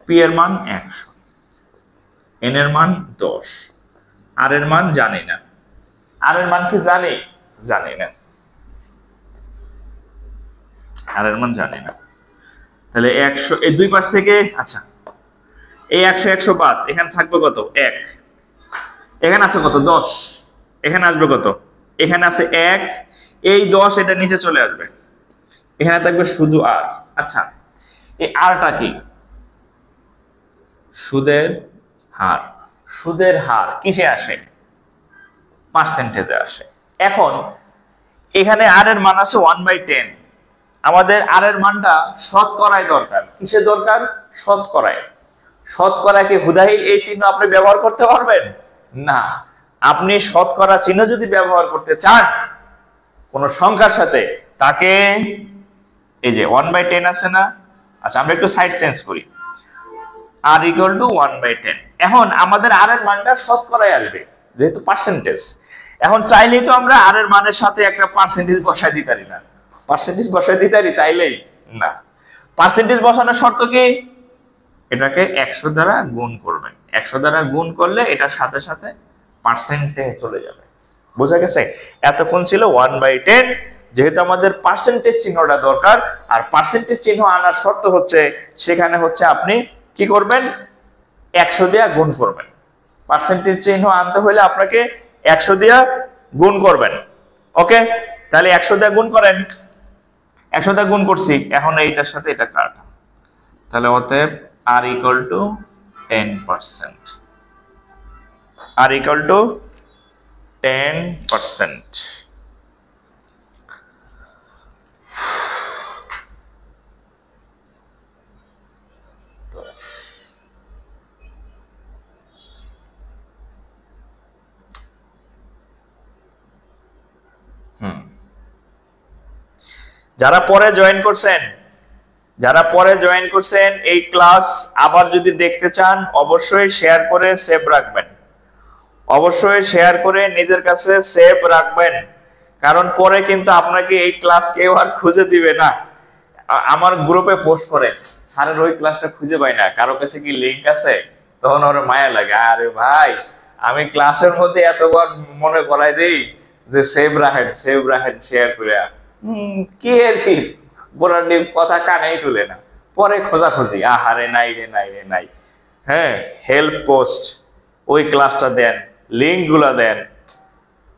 P এর মান 100, n এর মান 10, r এর মান জানি না। r এর মান কি জানি? জানি না। r এর মান জানি না। তাহলে 100 এই দুই পাশ থেকে, আচ্ছা এই 100 100 বাদ, এখানে থাকবে কত? 1। এখানে আছে কত? 10। এখানে আসবে কত? এখানে আছে 1। এই 10 এটা নিচে চলে আসবে, এখানে থাকবে শুধু r। আচ্ছা এই rটা কি? সুদের হার। সুদের হার কিসে আসে? পার্সেন্টেজে আসে। এখন এখানে r এর মান আছে 1/10। আমাদের r এর মানটা শতকরায় দরকার। কিসে দরকার? শতকরায়। শতকরা কি হুদাই এই চিহ্ন আপনি ব্যবহার করতে পারবেন না? আপনি শতকরা চিহ্ন যদি ব্যবহার করতে চান কোন সংখ্যার সাথে, তাকে এই যে 1/10 আছে না, আচ্ছা আমরা একটু সাইড চেঞ্জ করি, r = 1/10। এখন আমাদের r এর মানটা শতকরায় আসবে যেহেতু পার্সেন্টেজ। এখন চাইলেই তো আমরা r এর মানের সাথে একটা পার্সেন্টেজ বসাই দিতে পারি না। পার্সেন্টেজ বসাই দিতে পারি চাইলেই না। পার্সেন্টেজ বসানোর শর্ত কি? এটাকে 100 দ্বারা গুণ করবেন। 100 দ্বারা গুণ করলে এটার সাথে সাথে পার্সেন্টে চলে যাবে। বোঝা গেছে? এতক্ষণ ছিল 1/10, যেহেতু আমাদের পার্সেন্টেজ চিহ্নটা দরকার, আর পার্সেন্টেজ চিহ্ন আনার শর্ত হচ্ছে সেখানে হচ্ছে আপনি কি করবেন? 100 দিয়ে গুণ করবেন। পার্সেন্টেজ চিহ্ন আনতে হলে আপনাকে 100 দিয়ে গুণ করবেন। ওকে, তাহলে 100 দিয়ে গুণ করেন। 100 দিয়ে গুণ করছি, এখন এইটার সাথে এটা কাটা, তাহলে অতএব r = 10%। r = 10%। যারা পরে জয়েন করছেন, এই ক্লাস আবার যদি দেখতে চান অবশ্যই শেয়ার করে সেভ রাখবেন। অবশ্যই শেয়ার করে নিজের কাছে সেভ রাখবেন, কারণ পরে কিন্তু আপনাকে এই ক্লাস কেউ আর খুঁজে দিবে না। আমার গ্রুপে পোস্ট করে, স্যারের ওই ক্লাসটা খুঁজে পাই না, কারো কাছে কি লিংক আছে? তখন ওর মায়া লাগে, আরে ভাই আমি ক্লাসের মধ্যে এতবার মনে করাই দেই যে সেভ রাখেন শেয়ার করে, কি আর কি গোড়ার কথা কানেই তুলে না। পরে খোঁজাখুঁজি, আহারে নাই রে নাই রে নাই। হ্যাঁ, হেল্প পোস্ট, ওই ক্লাসটা দেন, লিঙ্ক গুলা দেন,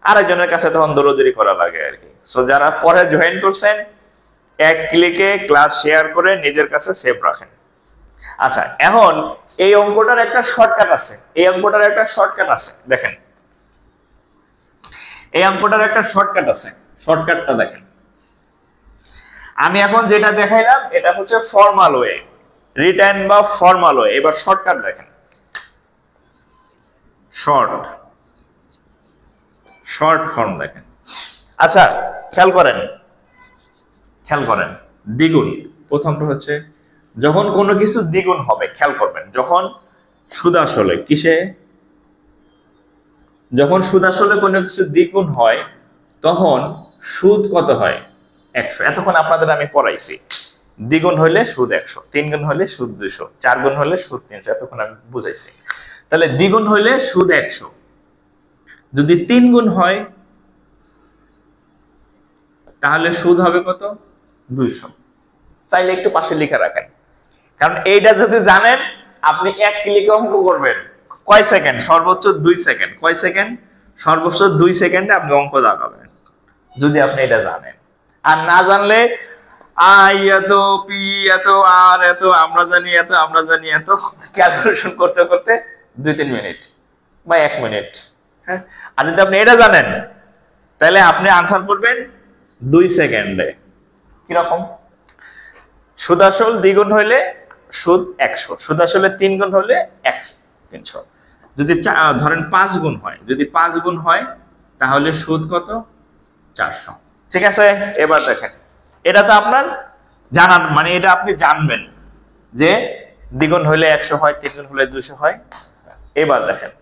আরেকজনের কাছে তখন দৌড়দৌড়ি করা লাগে আর কি। সো যারা পরে জয়েন করছেন এক ক্লিকে ক্লাস শেয়ার করে নিজের কাছে সেভ রাখেন। আচ্ছা এখন এই অঙ্কটার একটা শর্টকাট আছে, দেখেন এই অঙ্কটার একটা শর্টকাট আছে, শর্টকাটটা দেখেন। আমি এখন যেটা দেখাইলাম এটা হচ্ছে ফর্মাল ওয়ে, রিটেন বা ফর্মাল ওয়ে। এবার শর্টকাট দেখেন, শর্ট ফর্ম দেখেন। আচ্ছা খেয়াল করেন দ্বিগুণ। প্রথমটা হচ্ছে যখন কোনো কিছু দ্বিগুণ হবে, খেয়াল করবেন, যখন সুদ আসলে কিসে, যখন সুদ আসলে কোনো কিছু দ্বিগুণ হয় তখন সুদ কত হয়? 100। এতক্ষণ আপনাদের আমি পড়াইছি, দ্বিগুণ হইলে সুদ 100, 3 গুণ হলে সুদ 200, 4 গুণ হলে সুদ 300, এতক্ষণ আমি বুঝাইছি। তাহলে দ্বিগুণ হইলে সুদ 100, যদি 3 গুণ হয় তাহলে সুদ হবে কত? 200। চাইলে একটু পাশে লিখে রাখেন, কারণ এইটা যদি জানেন আপনি এক ক্লিকে অঙ্ক করবেন। কয় সেকেন্ড? সর্বোচ্চ 2 সেকেন্ড। কয় সেকেন্ড? সর্বোচ্চ 2 সেকেন্ডে আপনি অঙ্ক দাগাবেন, যদি আপনি এটা জানেন। আর না জানলে আই এত, পি এত, আর এত, আমরা জানি এত ক্যালকুলেশন করতে করতে 2-3 মিনিট বা 1 মিনিট। হ্যাঁ, আর যদি আপনি এটা জানেন তাহলে আপনি আনসার করবেন 2 সেকেন্ডে। কিরকম? সুদ আসল দ্বিগুণ হইলে সুদ 100, সুদ আসলে 3 গুণ হলে 300। যদি ধরেন 5 গুণ হয়, যদি 5 গুণ হয় তাহলে সুদ কত? 400। ঠিক আছে, এবার দেখেন, এটা তো আপনার জানার মানে এটা আপনি জানবেন যে দ্বিগুণ হইলে 100 হয়, 3 গুণ হলে 200 হয়। এবার দেখেন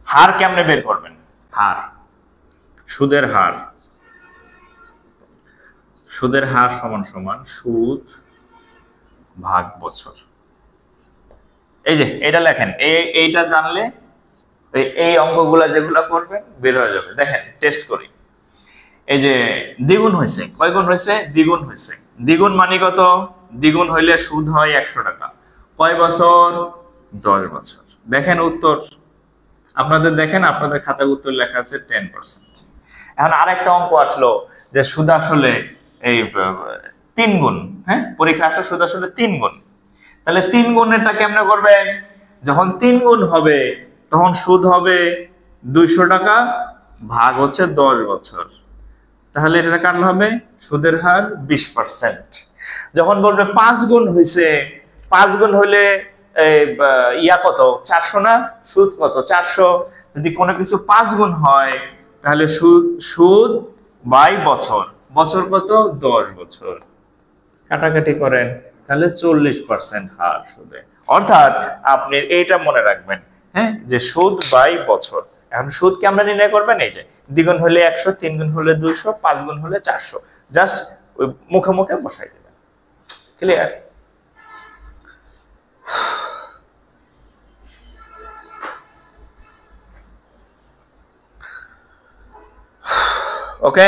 হার কেমনে বের করবেন? হার, সুদের হার সমান সমান সুদ ভাগ বছর। এই যে এটা লেখেন, এইটা জানলে এই অঙ্কগুলা যেগুলা করবেন বের হয়ে যাবে। দেখেন টেস্ট করি। এই যে দ্বিগুণ হয়েছে, কয় গুণ হয়েছে? দ্বিগুণ হয়েছে। দ্বিগুণ মানে কত? দ্বিগুণ হইলে সুদ হয় 100 টাকা। কয় বছর? 10 বছর। দেখেন উত্তর আপনাদের, দেখেন আপনাদের খাতায় উত্তর লেখা আছে 10%। এখন আরেকটা অঙ্ক আসলো যে সুদ আসলে এই 3 গুণ। হ্যাঁ, পরীক্ষা আসলে সুদ আসলে 3 গুণ। তাহলে 3 গুণেরটা কেমনে করবেন? যখন 3 গুণ হবে তখন সুদ হবে 200 টাকা ভাগ হচ্ছে 10 বছর। তাহলে এটা কাটলে হবে সুদের হার 20%। যখন বলবে 5 গুণ হয়েছে, 5 গুণ হলে ইয়া কত? 400 না? সুদ কত? 400। যদি কোনো কিছু 5 গুণ হয় তাহলে সুদ বাই বছর, বছর কত? 10 বছর। কাটাকাটি করেন তাহলে 40% হার সুদে। অর্থাৎ আপনি এইটা মনে রাখবেন, হ্যাঁ, যে সুদ বাই বছর। এখন সুদকে আমরা নির্ণয় করবেন এই যে দ্বিগুণ হলে 100, 3 গুণ হলে 200, 5 গুণ হলে 400। জাস্ট ওই মুখে মুখে বসাই দেবেন। ক্লিয়ার? ওকে।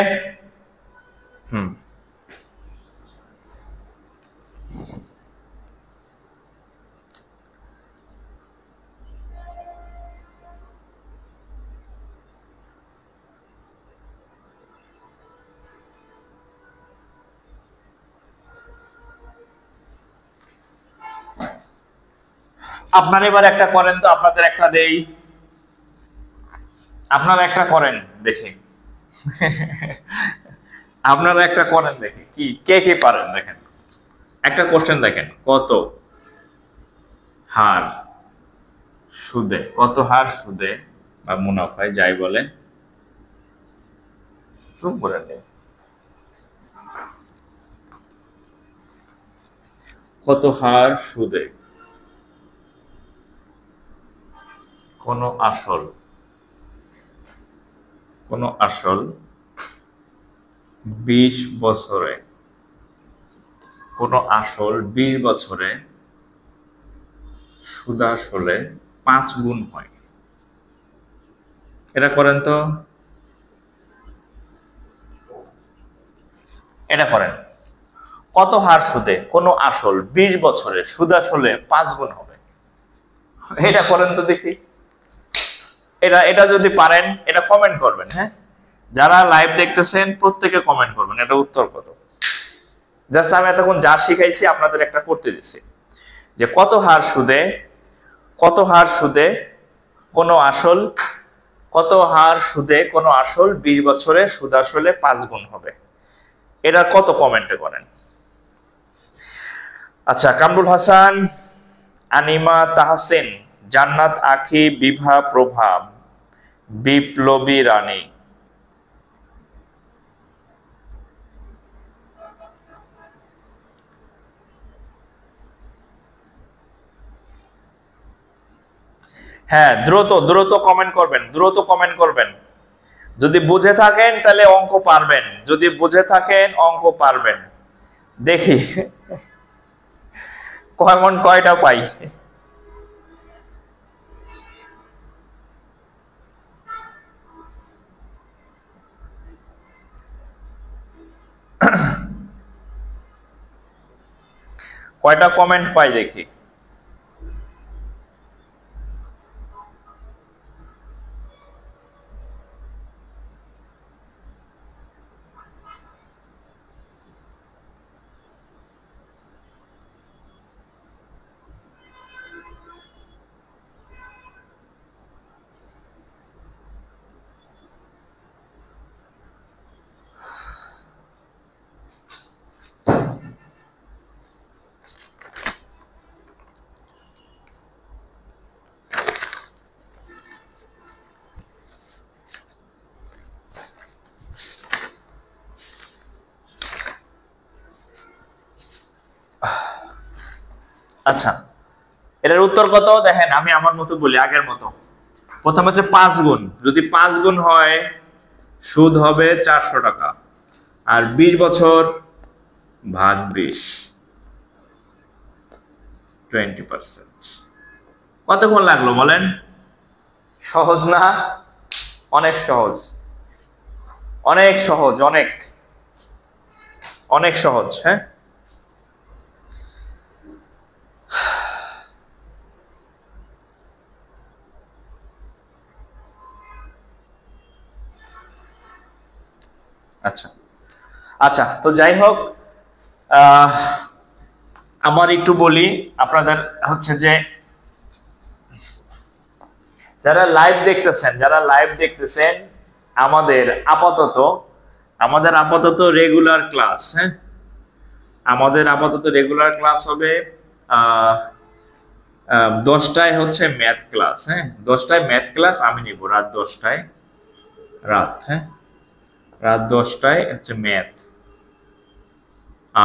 আপনার এবার একটা করেন তো, আপনাদের একটা দেই। আপনারা একটা করেন দেখি। আপনারা একটা করেন দেখি, কি কে কে পারেন দেখেন। একটা কোশ্চেন দেখেন, কত হার সুদে, কত হার সুদে বা মুনাফায় যাই বলেন, কত হার সুদে কোন আসল 20 বছরে, কোন আসল 20 বছরে সুদ আসলে 5 গুণ হয়। এটা করেন তো, এটা করেন। কত হার সুদে কোন আসল 20 বছরে সুদ আসলে 5 গুণ হবে। এটা করেন তো দেখি। এটা যদি পারেন এটা কমেন্ট করবেন। হ্যাঁ, যারা লাইভ দেখতেছেন প্রত্যেকে কমেন্ট করবেন এটা উত্তর কত। জাস্ট আমি এতক্ষণ যা শিখাইছি আপনাদের একটা করতে দিছি, যে কত হার সুদে কোন আসল, কত হার সুদে কোন আসল 20 বছরে সুদ আসলে 5 গুণ হবে। এটা কত কমেন্টে করেন। আচ্ছা, কামরুল হাসান, আনিমা তাহসিন, জান্নাত আখি, বিভা প্রভা, বিপ্লবী রানী। হ্যাঁ, দ্রুত দ্রুত কমেন্ট করবেন, দ্রুত কমেন্ট করবেন। যদি বুঝে থাকেন তাহলে অঙ্ক পারবেন, যদি বুঝে থাকেন অঙ্ক পারবেন। দেখি কেমন কয়টা পাই। কয়টা কমেন্ট পাই দেখি। আচ্ছা, এটার উত্তর কত দেখেন, আমি আমার মতো বলি, আগের মতো। প্রথম হচ্ছে 5 গুণ। যদি 5 গুণ হয় সুদ হবে 400 টাকা, আর 20 বছর ভাগ 20। 20%। কতক্ষণ লাগলো বলেন? সহজ না? অনেক সহজ, অনেক সহজ, অনেক অনেক সহজ। হ্যাঁ, আচ্ছা আচ্ছা, তো যাই হোক, আমার একটু বলি আপনাদের, হচ্ছে যে যারা লাইভ দেখতেছেন, আমাদের আপাতত রেগুলার ক্লাস, হ্যাঁ, আমাদের আপাতত রেগুলার ক্লাস হবে 10টায় হচ্ছে ম্যাথ ক্লাস। হ্যাঁ, 10টায় ম্যাথ ক্লাস আমি নিব, রাত 10টায়, হ্যাঁ, রাত 10টায় হচ্ছে ম্যাথ।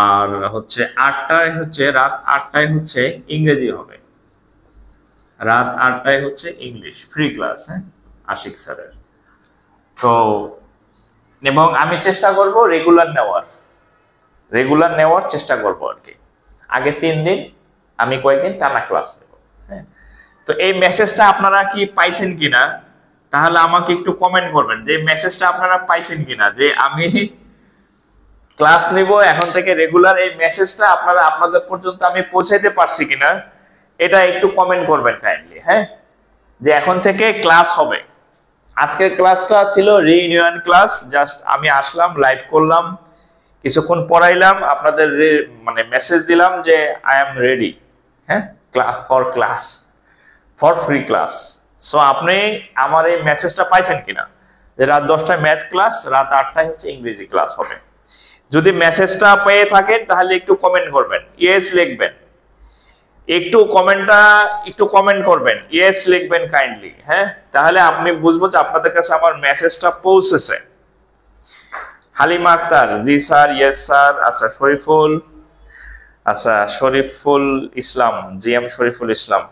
আর হচ্ছে 8টায় হচ্ছে, রাত 8টায় হচ্ছে ইংরেজি হবে, রাত 8টায় হচ্ছে ইংলিশ ফ্রি ক্লাস। হ্যাঁ, আশিক স্যারের। তো এবং আমি চেষ্টা করব রেগুলার নেওয়ার চেষ্টা করব আর কি। আগে 3 দিন আমি কয়েকদিন টানা ক্লাস নেব। হ্যাঁ, তো এই মেসেজটা আপনারা কি পাইছেন কিনা, তাহলে আমাকে একটু কমেন্ট করবেন যে মেসেজটা আপনারা পাইছেন কিনা, যে আমি ক্লাস নিব এখন থেকে রেগুলার, এই মেসেজটা আপনারা আপনাদের পর্যন্ত আমি পৌঁছাইতে পারছি কিনা, এটা একটু কমেন্ট করবেন কাইন্ডলি। হ্যাঁ, যে এখন থেকে ক্লাস হবে। আজকের ক্লাসটা ছিল রিইউনিয়ন ক্লাস, জাস্ট আমি আসলাম, লাইভ করলাম, কিছুক্ষণ পড়াইলাম, আপনাদের মানে মেসেজ দিলাম যে আই এম রেডি, হ্যাঁ, class for free class. So আপনি আমার এই মেসেজটা পাইছেন কিনা, যে রাত 10টায় ম্যাথ ক্লাস, রাত 8টায় হচ্ছে ইংরেজি ক্লাস হবে। যদি মেসেজটা পেয়ে থাকেন তাহলে একটু কমেন্ট করবেন, ইয়েস লিখবেন, একটু কমেন্ট করবেন, ইয়েস লিখবেন কাইন্ডলি। হ্যাঁ, তাহলে আমি বুঝবো যে আপনাদের কাছে আমার মেসেজটা পৌঁছেছে। হালিমা আক্তার, জি স্যার, ইয়েস স্যার। আচ্ছা, শরীফুল ইসলাম, জি এম শরীফুল ইসলাম।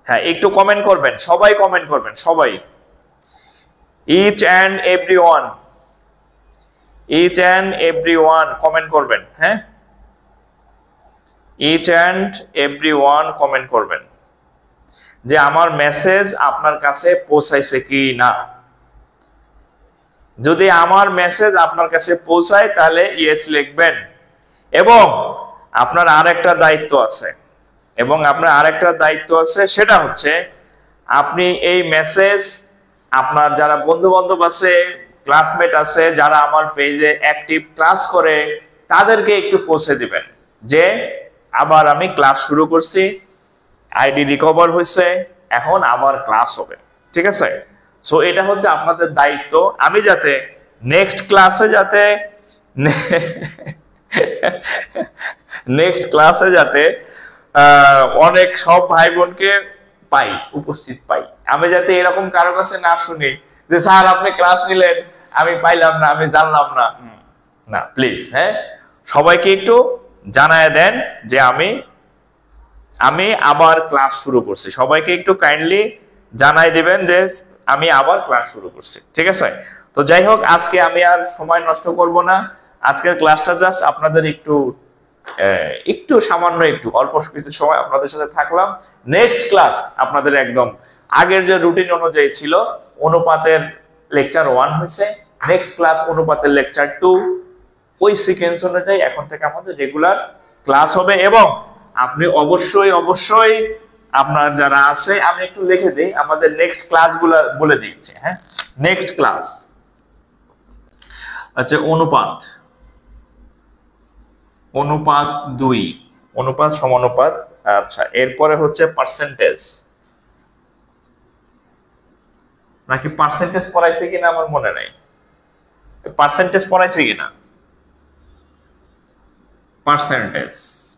হ্যাঁ, একটু কমেন্ট করবেন, সবাই কমেন্ট করবেন, সবাই, ইচ অ্যান্ড এভরিওয়ান কমেন্ট করবেন। হ্যাঁ, ইচ অ্যান্ড এভরিওয়ান কমেন্ট করবেন যে আমার মেসেজ আপনার কাছে পৌঁছাইছে কি না। যদি আমার মেসেজ আপনার কাছে পৌঁছায় তাহলে ইয়েস লিখবেন। এবং আপনার আরেকটা দায়িত্ব আছে, সেটা হচ্ছে আপনি এই মেসেজ আপনার যারা বন্ধু বান্ধব আছে, ক্লাসমেট আছে, যারা আমার পেজে অ্যাক্টিভ ক্লাস করে, তাদেরকে একটু পৌঁছে দিবেন যে আবার আমি ক্লাস শুরু করছি, আইডি রিকভার হয়েছে, এখন আবার ক্লাস হবে। ঠিক আছে? সো এটা হচ্ছে আপনাদের দায়িত্ব। আমি যাতে নেক্সট ক্লাসে যাতে অনেক সব ভাই বোনকে উপস্থিত পাই, আমি যাতে এরকম কারো কাছে না শুনি যে স্যার আপনি ক্লাস নিলেন, আমি পাইলাম না, আমি জানলাম না। না, প্লিজ, হ্যাঁ, সবাইকে একটু জানায় দেন যে আমি আবার ক্লাস শুরু করছি। সবাইকে একটু কাইন্ডলি জানাই দিবেন যে আমি আবার ক্লাস শুরু করছি। ঠিক আছে? তো যাই হোক, আজকে আমি আর সময় নষ্ট করব না। আজকের ক্লাসটা জাস্ট আপনাদের একটু সামান্য একটু অল্প কিছু সময় আপনাদের সাথে থাকলাম। নেক্সট ক্লাস আপনাদের একদম আগের যে রুটিন অনুযায়ী ছিল, অনুপাতের লেকচার 1 হয়েছে, নেক্সট ক্লাস অনুপাতের লেকচার 2, ওই সিকোয়েন্স অনুযায়ী এখন থেকে আমাদের রেগুলার ক্লাস হবে। এবং আপনি অবশ্যই আপনার যারা আছে, আমি একটু লিখে দিই আমাদের নেক্সট ক্লাসগুলো বলে দিচ্ছি। হ্যাঁ, নেক্সট ক্লাস আচ্ছা, অনুপাত 2, অনুপাত সমানুপাত। আচ্ছা, এরপরে হচ্ছে পার্সেন্টেজ, নাকি পার্সেন্টেজ পড়াইছে কিনা আমার মনে নাই, পার্সেন্টেজ পড়াইছে কিনা,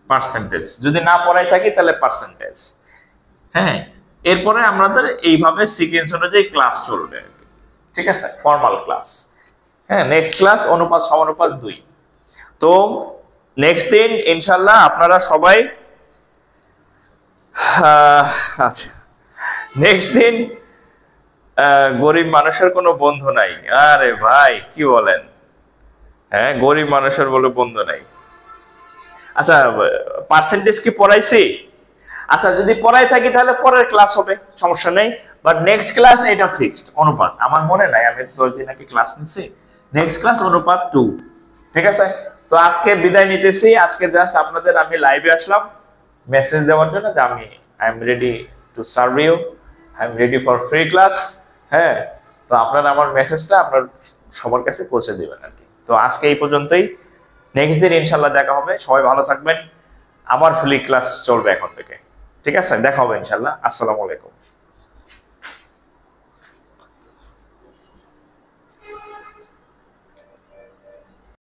পার্সেন্টেজ যদি না পড়াই থাকি তাহলে পার্সেন্টেজ। হ্যাঁ, এরপরে আমাদের এইভাবে সিকোয়েন্স অনুযায়ী ক্লাস চলবে। ঠিক আছে? Formal class. হ্যাঁ, নেক্সট ক্লাস অনুপাত সমানুপাত 2। তো নেক্সট দিন ইনশাল্লাহ আপনারা সবাই, আচ্ছা, নেক্সট দিন গরিব মানুষের কোনো বন্ধু নাই। আরে ভাই, কি বলেন? হ্যাঁ, গরিব মানুষের বলে বন্ধু নাই। আচ্ছা, পার্সেন্টেজ কি পড়াইছি? আচ্ছা যদি পড়াই থাকি তাহলে পরের ক্লাস হবে, সমস্যা নেই, বাট নেক্সট ক্লাস এটা ফিক্সড অনুপাত। আমার মনে নাই আমি 10 দিন আগে ক্লাস নিছি, নেক্সট ক্লাস অনুপাত 2। ঠিক আছে, তো আজকে বিদায় নিতেছি। আজকে জাস্ট আপনাদের আমি লাইভে আসলাম মেসেজ দেওয়ার জন্য যে আমি I am ready to serve you, I am ready for free class. হ্যাঁ, তো আপনারা আমার মেসেজটা আপনার সবার কাছে পৌঁছে দেবেন আর কি। তো আজকে এই পর্যন্তই, নেক্সট দিন ইনশাল্লাহ দেখা হবে। সবাই ভালো থাকবেন, আমার ফ্রি ক্লাস চলবে এখন থেকে। ঠিক আছে, দেখা হবে ইনশাল্লাহ। আসসালামু আলাইকুম।